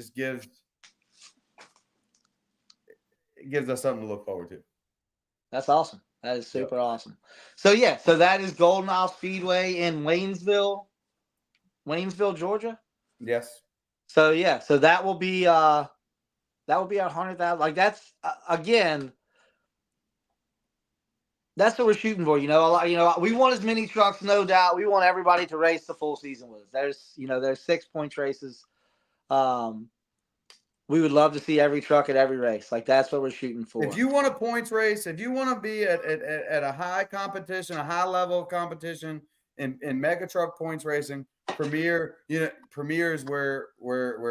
S1: gives us something to look forward to.
S2: That's awesome. That is super awesome. So yeah, so that is Golden Isle Speedway in Waynesville, Georgia.
S1: Yes.
S2: So yeah, so that will be our 100,000. Like that's again, that's what we're shooting for. We want as many trucks, no doubt. We want everybody to race the full season with us. There's 6 point races. We would love to see every truck at every race. Like that's what we're shooting for.
S1: If you want a points race, if you want to be at a high competition, a high level of competition in mega truck points racing, Premier is where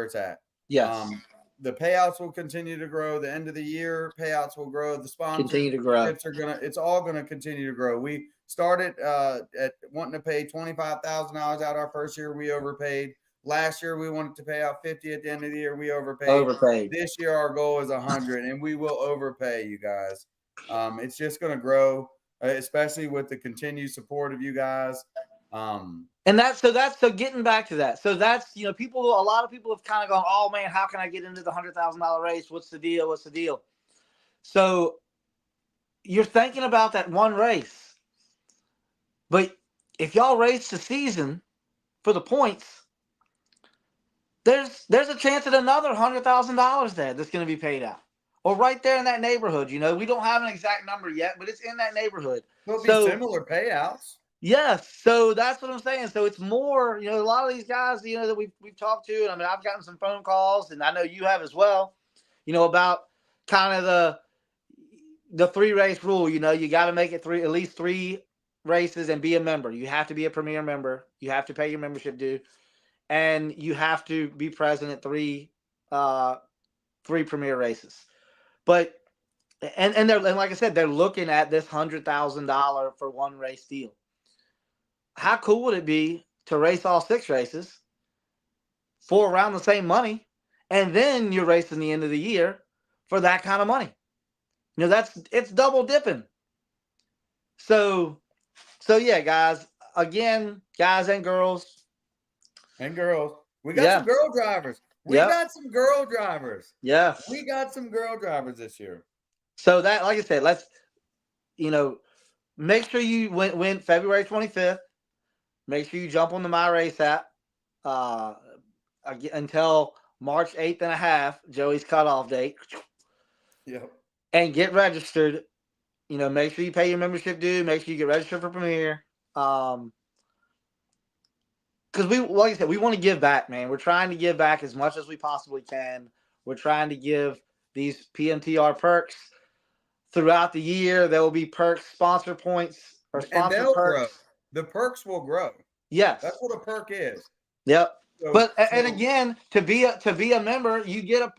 S1: it's at.
S2: Yes.
S1: The payouts will continue to grow. The end of the year payouts will grow. The sponsors
S2: continue to grow.
S1: It's all gonna continue to grow. We started at wanting to pay $25,000 out our first year. We overpaid. Last year we wanted to pay out 50 at the end of the year. We overpaid. This year our goal is 100, and we will overpay, you guys. It's just going to grow, especially with the continued support of you guys.
S2: And so getting back to that. So that's a lot of people have kind of gone, oh man, how can I get into the $100,000 race? What's the deal? So you're thinking about that one race, but if y'all race the season for the points, there's a chance at another $100,000 there that's going to be paid out, or right there in that neighborhood. We don't have an exact number yet, but it's in that neighborhood.
S1: There'll be similar payouts.
S2: Yes, so that's what I'm saying. So it's more, a lot of these guys, that we've talked to, and I mean, I've gotten some phone calls, and I know you have as well. About kind of the 3 race rule. You got to make it at least 3 races and be a member. You have to be a Premier member. You have to pay your membership due. And you have to be present at 3 Premier races. But and like I said, they're looking at this $100,000 for one race deal. How cool would it be to race all 6 races for around the same money, and then you're racing the end of the year for that kind of money? It's double dipping. So yeah, guys. Again, guys and girls.
S1: We got some girl drivers. Got some girl drivers.
S2: Yes.
S1: We got some girl drivers this year.
S2: So that, like I said, let's, make sure you win February 25th. Make sure you jump on the My Race app until March 8th and a half, Joey's cutoff date.
S1: Yep.
S2: And get registered. Make sure you pay your membership due. Make sure you get registered for Premier. Because like I said, we want to give back, man. We're trying to give back as much as we possibly can. We're trying to give these PMTR perks throughout the year. There will be perks, sponsor points, or sponsor perks.
S1: Grow. The perks will grow.
S2: Yes,
S1: that's what a perk is.
S2: Yep. And again, to be a member, you get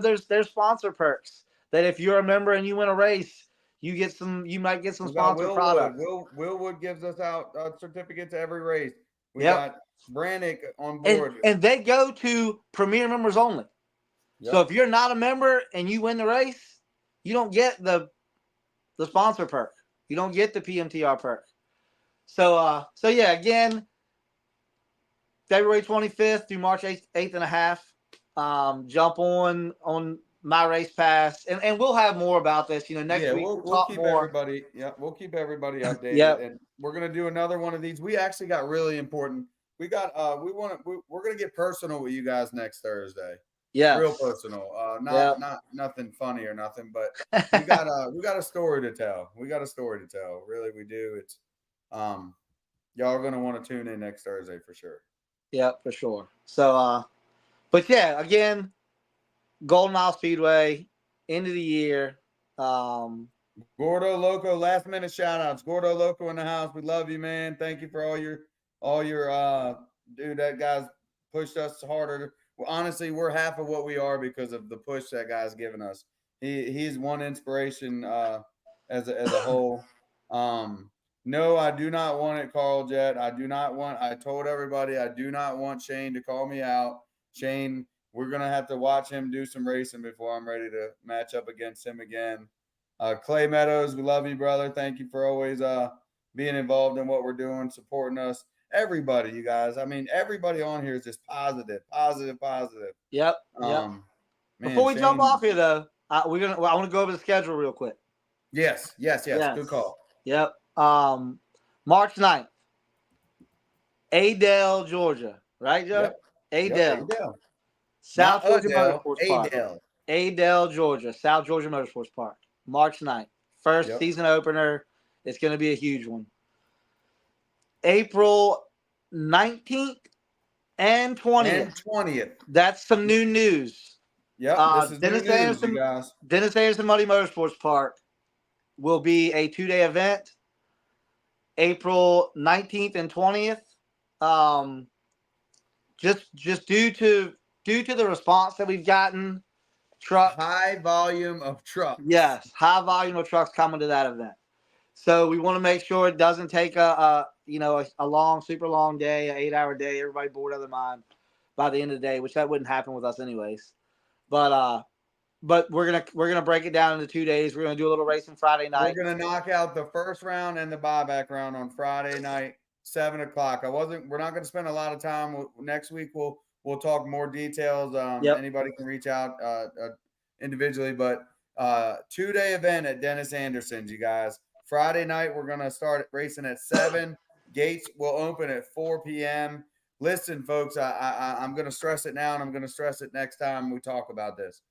S2: there's sponsor perks that if you're a member and you win a race, you might get some sponsored product.
S1: Willwood gives us out certificates to every race. We got Brannick on board.
S2: And they go to Premier members only. Yep. So if you're not a member and you win the race, you don't get the sponsor perk. You don't get the PMTR perk. So yeah, again, February 25th through March 8th and a half. Jump on My Race Pass, and we'll have more about this. Next week
S1: we'll
S2: talk
S1: keep
S2: more.
S1: Everybody. Yeah, we'll keep everybody updated.
S2: Yep.
S1: And we're gonna do another one of these. We actually got really important. We got we're gonna get personal with you guys next Thursday.
S2: Yeah.
S1: real personal. Not nothing funny or nothing, but we got a story to tell. We got a story to tell. Really, we do. It's y'all are gonna want to tune in next Thursday for sure.
S2: Yeah, for sure. So, but yeah, again, Golden Mile Speedway, end of the year.
S1: Gordo Loco, last minute shout outs. Gordo Loco in the house. We love you, man. Thank you for all your dude, that guy's pushed us harder. Well, honestly, we're half of what we are because of the push that guy's given us. He's one inspiration as a whole. No, I do not want it, Carl Jett. I told everybody I do not want Shane to call me out. Shane, we're gonna have to watch him do some racing before I'm ready to match up against him again. Clay Meadows, we love you, brother. Thank you for always being involved in what we're doing, supporting us. Everybody, you guys. I mean, everybody on here is just positive.
S2: Yep.
S1: Man,
S2: Before we jump off here, though, I want to go over the schedule real quick.
S1: Yes. Good call.
S2: Yep. March 9th, Adel, Georgia. Right, Joe?
S1: Yep.
S2: Adel.
S1: Yep,
S2: South
S1: Not
S2: Georgia
S1: Adele,
S2: Motorsports Park.
S1: Adele.
S2: Adel, Georgia. South Georgia Motorsports Park. March 9th. First season opener. It's going to be a huge one. April 19th and 20th. That's some new news.
S1: Yep, this is
S2: Dennis
S1: new news,
S2: Anderson,
S1: you guys.
S2: Dennis Anderson Muddy Motorsports Park will be a 2-day event. April 19th and 20th. Just due to the response that we've gotten,
S1: High volume of trucks.
S2: Yes, high volume of trucks coming to that event. So we want to make sure it doesn't take a long, super long day, an 8-hour day. Everybody bored out of their mind by the end of the day, which that wouldn't happen with us anyways. But we're gonna break it down into 2 days. We're gonna do a little racing Friday night.
S1: We're gonna knock out the first round and the buyback round on Friday night, 7 o'clock. We're not gonna spend a lot of time. Next week we'll talk more details. Anybody can reach out individually, but 2-day event at Dennis Anderson's, you guys. Friday night we're gonna start racing at 7. Gates will open at 4 p.m. Listen, folks, I'm gonna stress it now, and I'm gonna stress it next time we talk about this.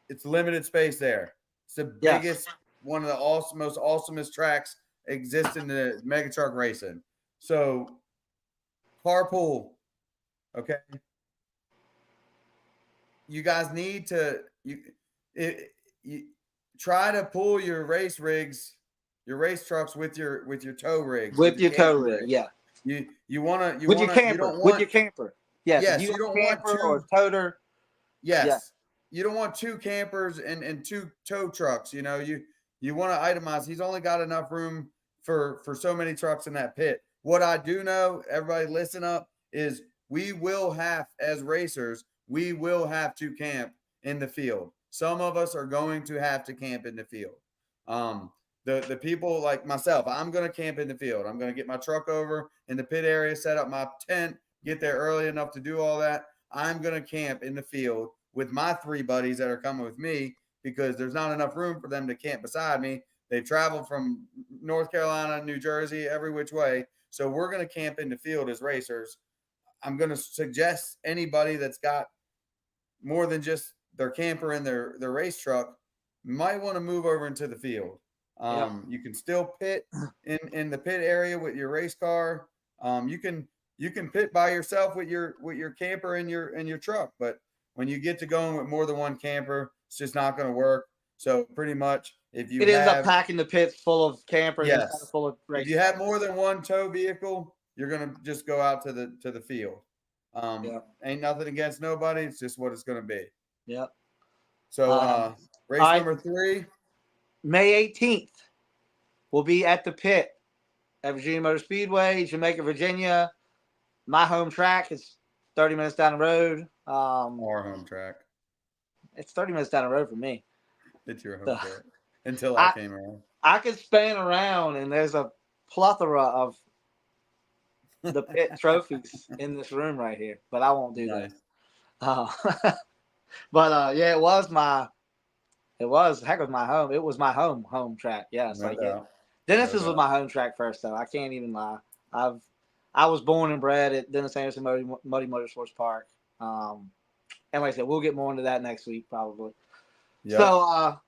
S1: It's limited space there. It's the biggest, one of the most awesomest tracks exist in the mega truck racing. So carpool, okay. You guys need to you try to pull your race rigs, your race trucks with your tow rigs.
S2: With your tow rig, yeah.
S1: You want to
S2: with your camper. Yes.
S1: Yes,
S2: you don't want two or toter.
S1: Yes.
S2: Yeah.
S1: You don't want 2 campers and 2 tow trucks. You want to itemize. He's only got enough room for so many trucks in that pit. What I do know, everybody listen up, is we will have, as racers, we will have to camp in the field. Some of us are going to have to camp in the field. The people like myself, I'm going to camp in the field. I'm going to get my truck over in the pit area, set up my tent, get there early enough to do all that. I'm going to camp in the field with my 3 buddies that are coming with me because there's not enough room for them to camp beside me. They've traveled from North Carolina, New Jersey, every which way. So we're going to camp in the field as racers. I'm going to suggest anybody that's got more than just their camper and their race truck might want to move over into the field. You can still pit in the pit area with your race car. You can pit by yourself with your camper and your truck, but when you get to going with more than one camper, it's just not going to work. So pretty much, if you
S2: ends up packing the pits full of campers, instead of full of race.
S1: If you have more than one tow vehicle, you're going to just go out to the field. Ain't nothing against nobody. It's just what it's going to be.
S2: Yep.
S1: So race number 3,
S2: May 18th, we'll be at the pit at Virginia Motor Speedway, Jamaica, Virginia. My home track is 30 minutes down the road.
S1: Our home track.
S2: It's 30 minutes down the road for me.
S1: It's your home track. Until I came around.
S2: I could span around, and there's a plethora of the pit trophies in this room right here, but I won't do that. But it was my home. It was my home track. Yes, Dennis's was my home track first, though. I can't even lie. I was born and bred at Dennis Anderson Muddy Motorsports Park. And like I said, we'll get more into that next week probably.
S1: Yep.
S2: So,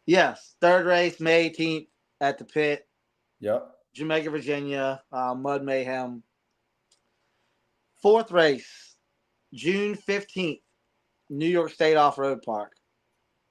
S2: yes, third race, May 18th at the pit,
S1: Yep.
S2: Jamaica, Virginia, Mud Mayhem. Fourth race, June 15th, New York State Off-Road Park.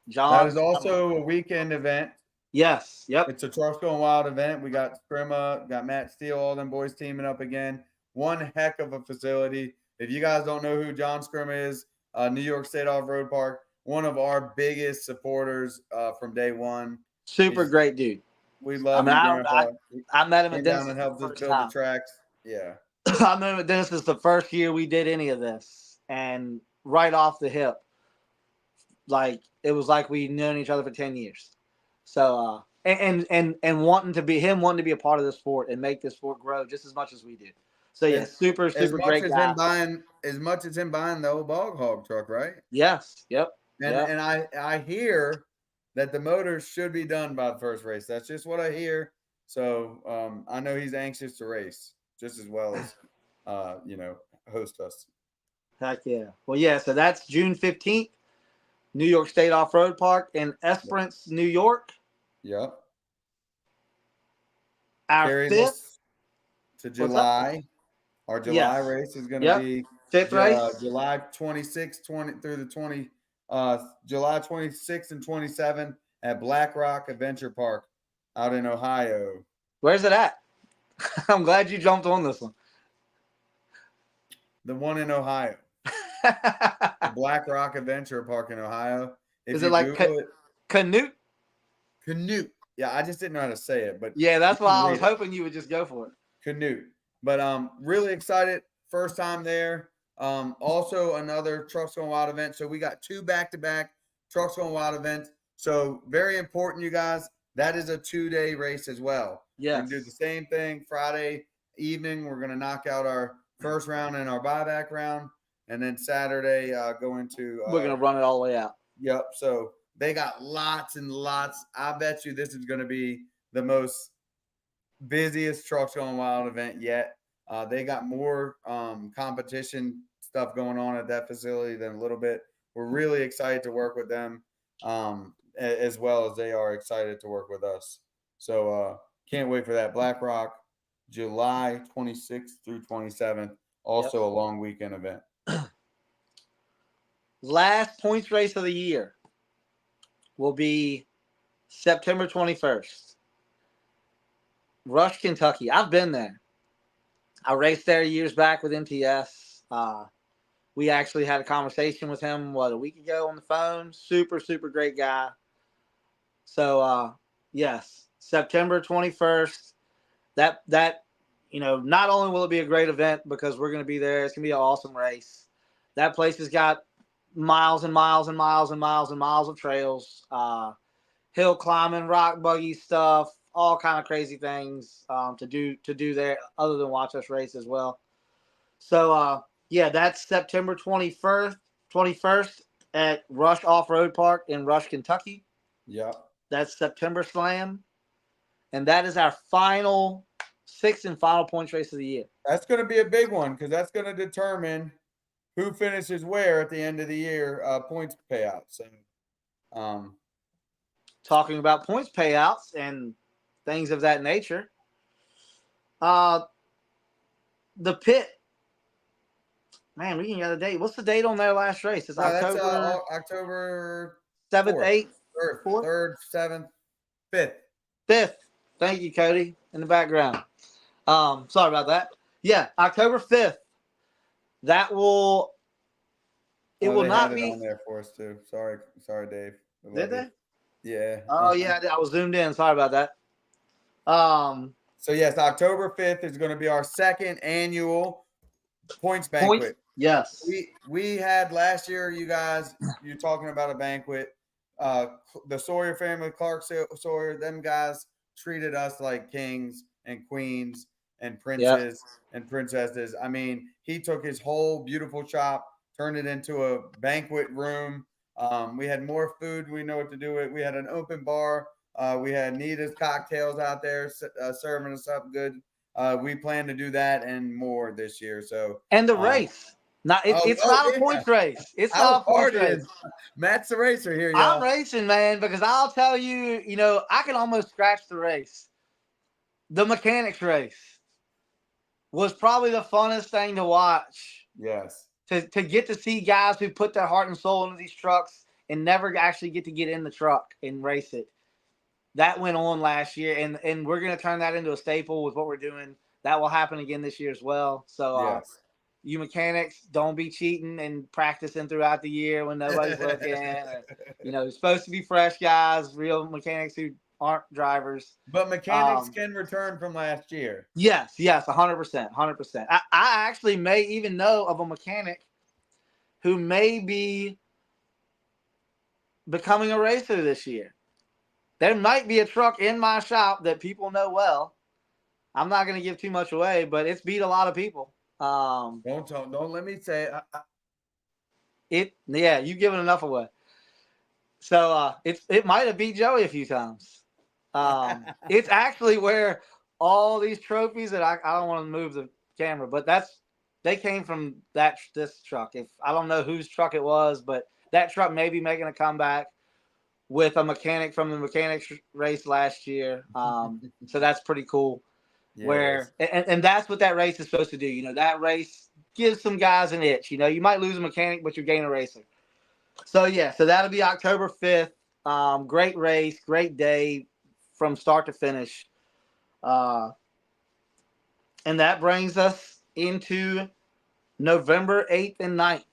S2: John.
S1: That is also a weekend event.
S2: Yes. Yep.
S1: It's a Trucks Going Wild event. We got Scrimma, got Matt Steele, all them boys teaming up again. One heck of a facility. If you guys don't know who John Scrimma is, New York State Off-Road Park, one of our biggest supporters from day one.
S2: Super great dude.
S1: We love
S2: I mean,
S1: you, Grandpa.
S2: I met him at
S1: Came
S2: Dennis
S1: down and helped us
S2: first
S1: build
S2: time.
S1: the tracks. Yeah.
S2: I met him at Dennis the first year we did any of this, and right off the hip, like it was like we'd known each other for 10 years. So and wanting to be a part of the sport and make this sport grow just as much as we did. So yeah, super great guy.
S1: As much as him buying the old Bog Hog truck, right?
S2: Yes. Yep.
S1: And I hear that the motors should be done by the first race. That's just what I hear. So I know he's anxious to race just as well as host us.
S2: Heck yeah. Well, yeah. So that's June 15th, New York State Off-Road Park in Esperance, New York.
S1: Yep.
S2: Our
S1: Carries
S2: fifth
S1: us to July. Our July race is going to be
S2: fifth race,
S1: July 26th, through the 20. July 26th and 27th at Black Rock Adventure Park out in Ohio.
S2: Where's it at? I'm glad you jumped on this one.
S1: The one in Ohio. The Black Rock Adventure Park in Ohio.
S2: Is it like Canute?
S1: Canute. Yeah, I just didn't know how to say it, but
S2: yeah, that's why I was hoping you would just go for it.
S1: Canute. But really excited. First time there. Also another Trucks Going Wild event. So we got 2 back-to-back Trucks Going Wild events. So very important, you guys. That is a 2-day race as well.
S2: Yeah.
S1: We're going to do the same thing Friday evening. We're going to knock out our first round and our buyback round. And then Saturday go into
S2: we're going to run it all the way out.
S1: Yep. So they got lots and lots. I bet you this is going to be the most busiest Trucks Going Wild event yet. They got more competition stuff going on at that facility than a little bit. We're really excited to work with them as well as they are excited to work with us. So can't wait for that. Black Rock, July 26th through 27th. Also a long weekend event.
S2: Last points race of the year will be September 21st. Rush, Kentucky. I've been there. I raced there years back with MTS. We actually had a conversation with him, a week ago on the phone. Super great guy. So, yes, September 21st. That not only will it be a great event because we're going to be there, it's going to be an awesome race. That place has got miles and miles and miles and miles and miles of trails, hill climbing, rock buggy stuff, all kind of crazy things to do there other than watch us race as well. So, that's September 21st at Rush Off-Road Park in Rush, Kentucky.
S1: Yeah.
S2: That's September Slam. And that is our sixth and final points race of the year.
S1: That's going to be a big one because that's going to determine who finishes where at the end of the year points payout. So,
S2: talking about points payouts and things of that nature, the pit. Man, we can get a date. What's the date on their last race? It's October.
S1: October
S2: 7th, 8th,
S1: 3rd, 7th, 5th.
S2: 5th. Thank you, Cody, in the background. Sorry about that. Yeah, October 5th. That will. It will not be
S1: on there for us too. Sorry, Dave.
S2: Did they?
S1: Yeah.
S2: Oh yeah, I was zoomed in. Sorry about that.
S1: So yes, October 5th is going to be our second annual points banquet.
S2: Yes.
S1: We had last year, you guys, you're talking about a banquet. The Sawyer family, Clark Sawyer, them guys treated us like kings and queens and princes and princesses. I mean, he took his whole beautiful shop, turned it into a banquet room. We had more food. We know what to do with. We had an open bar. We had Nita's cocktails out there serving us up good. We plan to do that and more this year. So
S2: and the race. Not it's
S1: Oh,
S2: not
S1: yeah.
S2: a points race. It's
S1: I
S2: not a
S1: was
S2: points
S1: partying.
S2: race.
S1: Matt's the racer here,
S2: I'm
S1: y'all.
S2: racing, man, because I'll tell you, I can almost scratch the race. The mechanics race was probably the funnest thing to watch.
S1: Yes.
S2: To get to see guys who put their heart and soul into these trucks and never actually get to get in the truck and race it. That went on last year, and we're going to turn that into a staple with what we're doing. That will happen again this year as well. So,
S1: Yes.
S2: you mechanics, don't be cheating and practicing throughout the year when nobody's looking. It's supposed to be fresh guys, real mechanics who aren't drivers.
S1: But mechanics can return from last year.
S2: Yes, 100%. I actually may even know of a mechanic who may be becoming a racer this year. There might be a truck in my shop that people know well. I'm not going to give too much away, but it's beat a lot of people.
S1: Don't let me say it.
S2: You've given enough away. So it might have beat Joey a few times. It's actually where all these trophies that I don't want to move the camera, but they came from this truck. If I don't know whose truck it was, but that truck may be making a comeback with a mechanic from the mechanics race last year. So that's pretty cool.
S1: Yes.
S2: And that's what that race is supposed to do. That race gives some guys an itch. You might lose a mechanic, but you gain a racer. So that'll be October 5th. Great race, great day from start to finish. And that brings us into November 8th and 9th.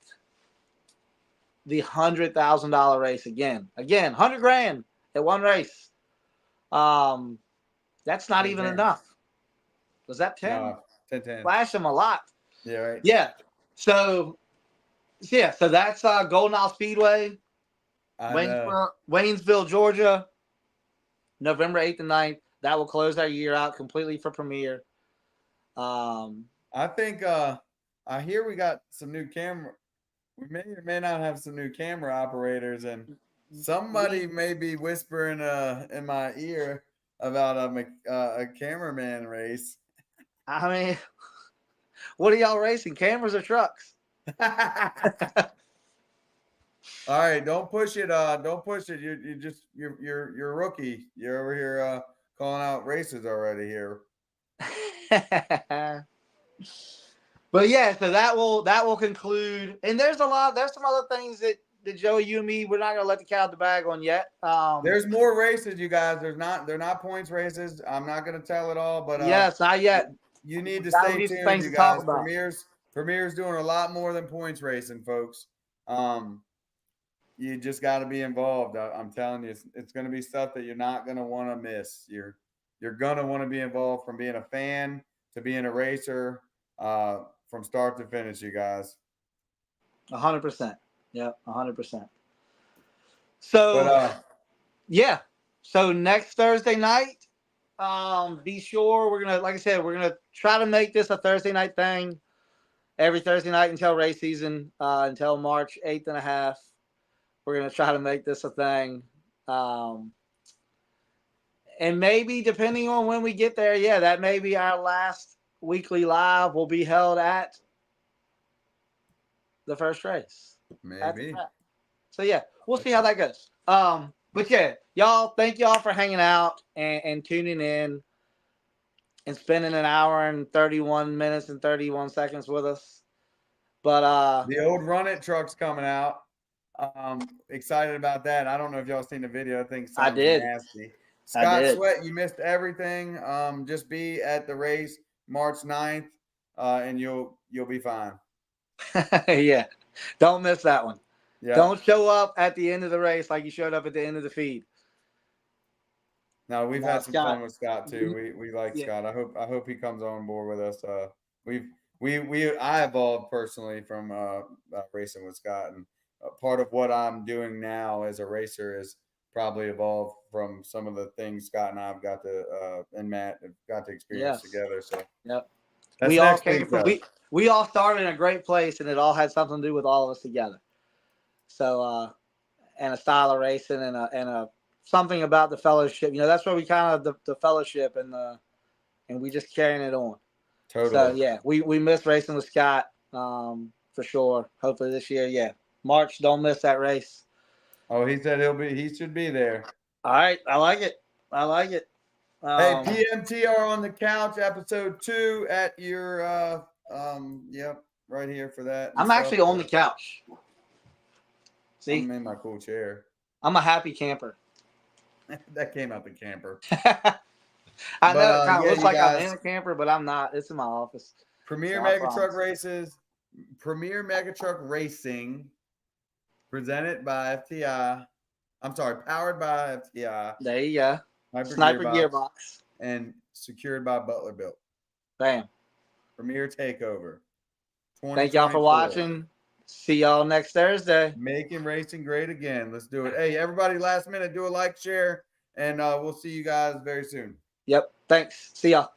S2: The $100,000 race again, $100,000 at one race. That's not even enough. Was that 10?
S1: 10.
S2: Flash them a lot.
S1: Yeah, right.
S2: Yeah. So that's Golden Isle Speedway, Waynesville, Georgia, November 8th and 9th. That will close our year out completely for Premier.
S1: I think I hear we got some new camera. We may or may not have some new camera operators, and somebody may be whispering in my ear about a cameraman race.
S2: I mean, what are y'all racing? Cameras or trucks?
S1: All right, don't push it. Don't push it. You're a rookie. You're over here calling out races already here.
S2: But so that will conclude. And there's some other things that Joey, you and me, we're not gonna let the cat out of the bag on yet.
S1: There's more races, you guys. They're not points races. I'm not gonna tell it all, but
S2: yes, not yet.
S1: You need to stay tuned, you guys. Premier's doing a lot more than points racing, folks. You just got to be involved. I'm telling you, it's going to be stuff that you're not going to want to miss. You're going to want to be involved from being a fan to being a racer, from start to finish, you guys.
S2: 100%. Yeah, 100%. So, So next Thursday night, be sure we're gonna, like I said, we're gonna try to make this a Thursday night thing every Thursday night until race season, until March 8th and a half. We're gonna try to make this a thing, and maybe depending on when we get there, that may be our last weekly live. Will be held at the first race.
S1: Maybe.
S2: So we'll see how that goes. But y'all, thank y'all for hanging out and tuning in and spending an hour and 31 minutes and 31 seconds with us. But
S1: the old Run It truck's coming out. Excited about that. I don't know if y'all seen the video. I think
S2: I did.
S1: Nasty. Scott Sweat, you missed everything. Just be at the race March 9th, and you'll be fine.
S2: Don't miss that one.
S1: Yeah.
S2: Don't show up at the end of the race like you showed up at the end of the feed.
S1: No, we've had some fun with Scott too. We like Scott. I hope he comes on board with us. I evolved personally from racing with Scott, and part of what I'm doing now as a racer is probably evolved from some of the things Scott and I've got to and Matt have got to experience together. So
S2: we all started in a great place, and it all had something to do with all of us together. So, and a style of racing and a something about the fellowship. That's where we kind of the fellowship and we just carrying it on.
S1: Totally.
S2: So we miss racing with Scott for for sure. Hopefully this year, yeah. March, don't miss that race.
S1: Oh, he said he should be there.
S2: All right, I like it. I like it.
S1: Hey, PMTR on the couch, episode 2 at your yep, right here for that.
S2: I'm actually on the couch. See,
S1: I'm in my cool chair.
S2: I'm a happy camper.
S1: That came out the camper.
S2: I know it kind of
S1: yeah,
S2: looks
S1: you
S2: like I'm
S1: guys-
S2: in a camper, but I'm not. It's in my office.
S1: Premier
S2: I
S1: Mega
S2: promise.
S1: Truck Races, Premier Mega Truck Racing, presented by FTI. I'm sorry, powered by FTI.
S2: There you go.
S1: Sniper
S2: Sniper
S1: Gearbox,
S2: Gearbox.
S1: and secured by Butler Built.
S2: Bam.
S1: Premier Takeover.
S2: Thank y'all for
S1: 2024.
S2: watching. See y'all next Thursday.
S1: Making racing great again. Let's do it. Hey, everybody, last minute, do a like, share, and we'll see you guys very soon.
S2: Yep. Thanks. See y'all.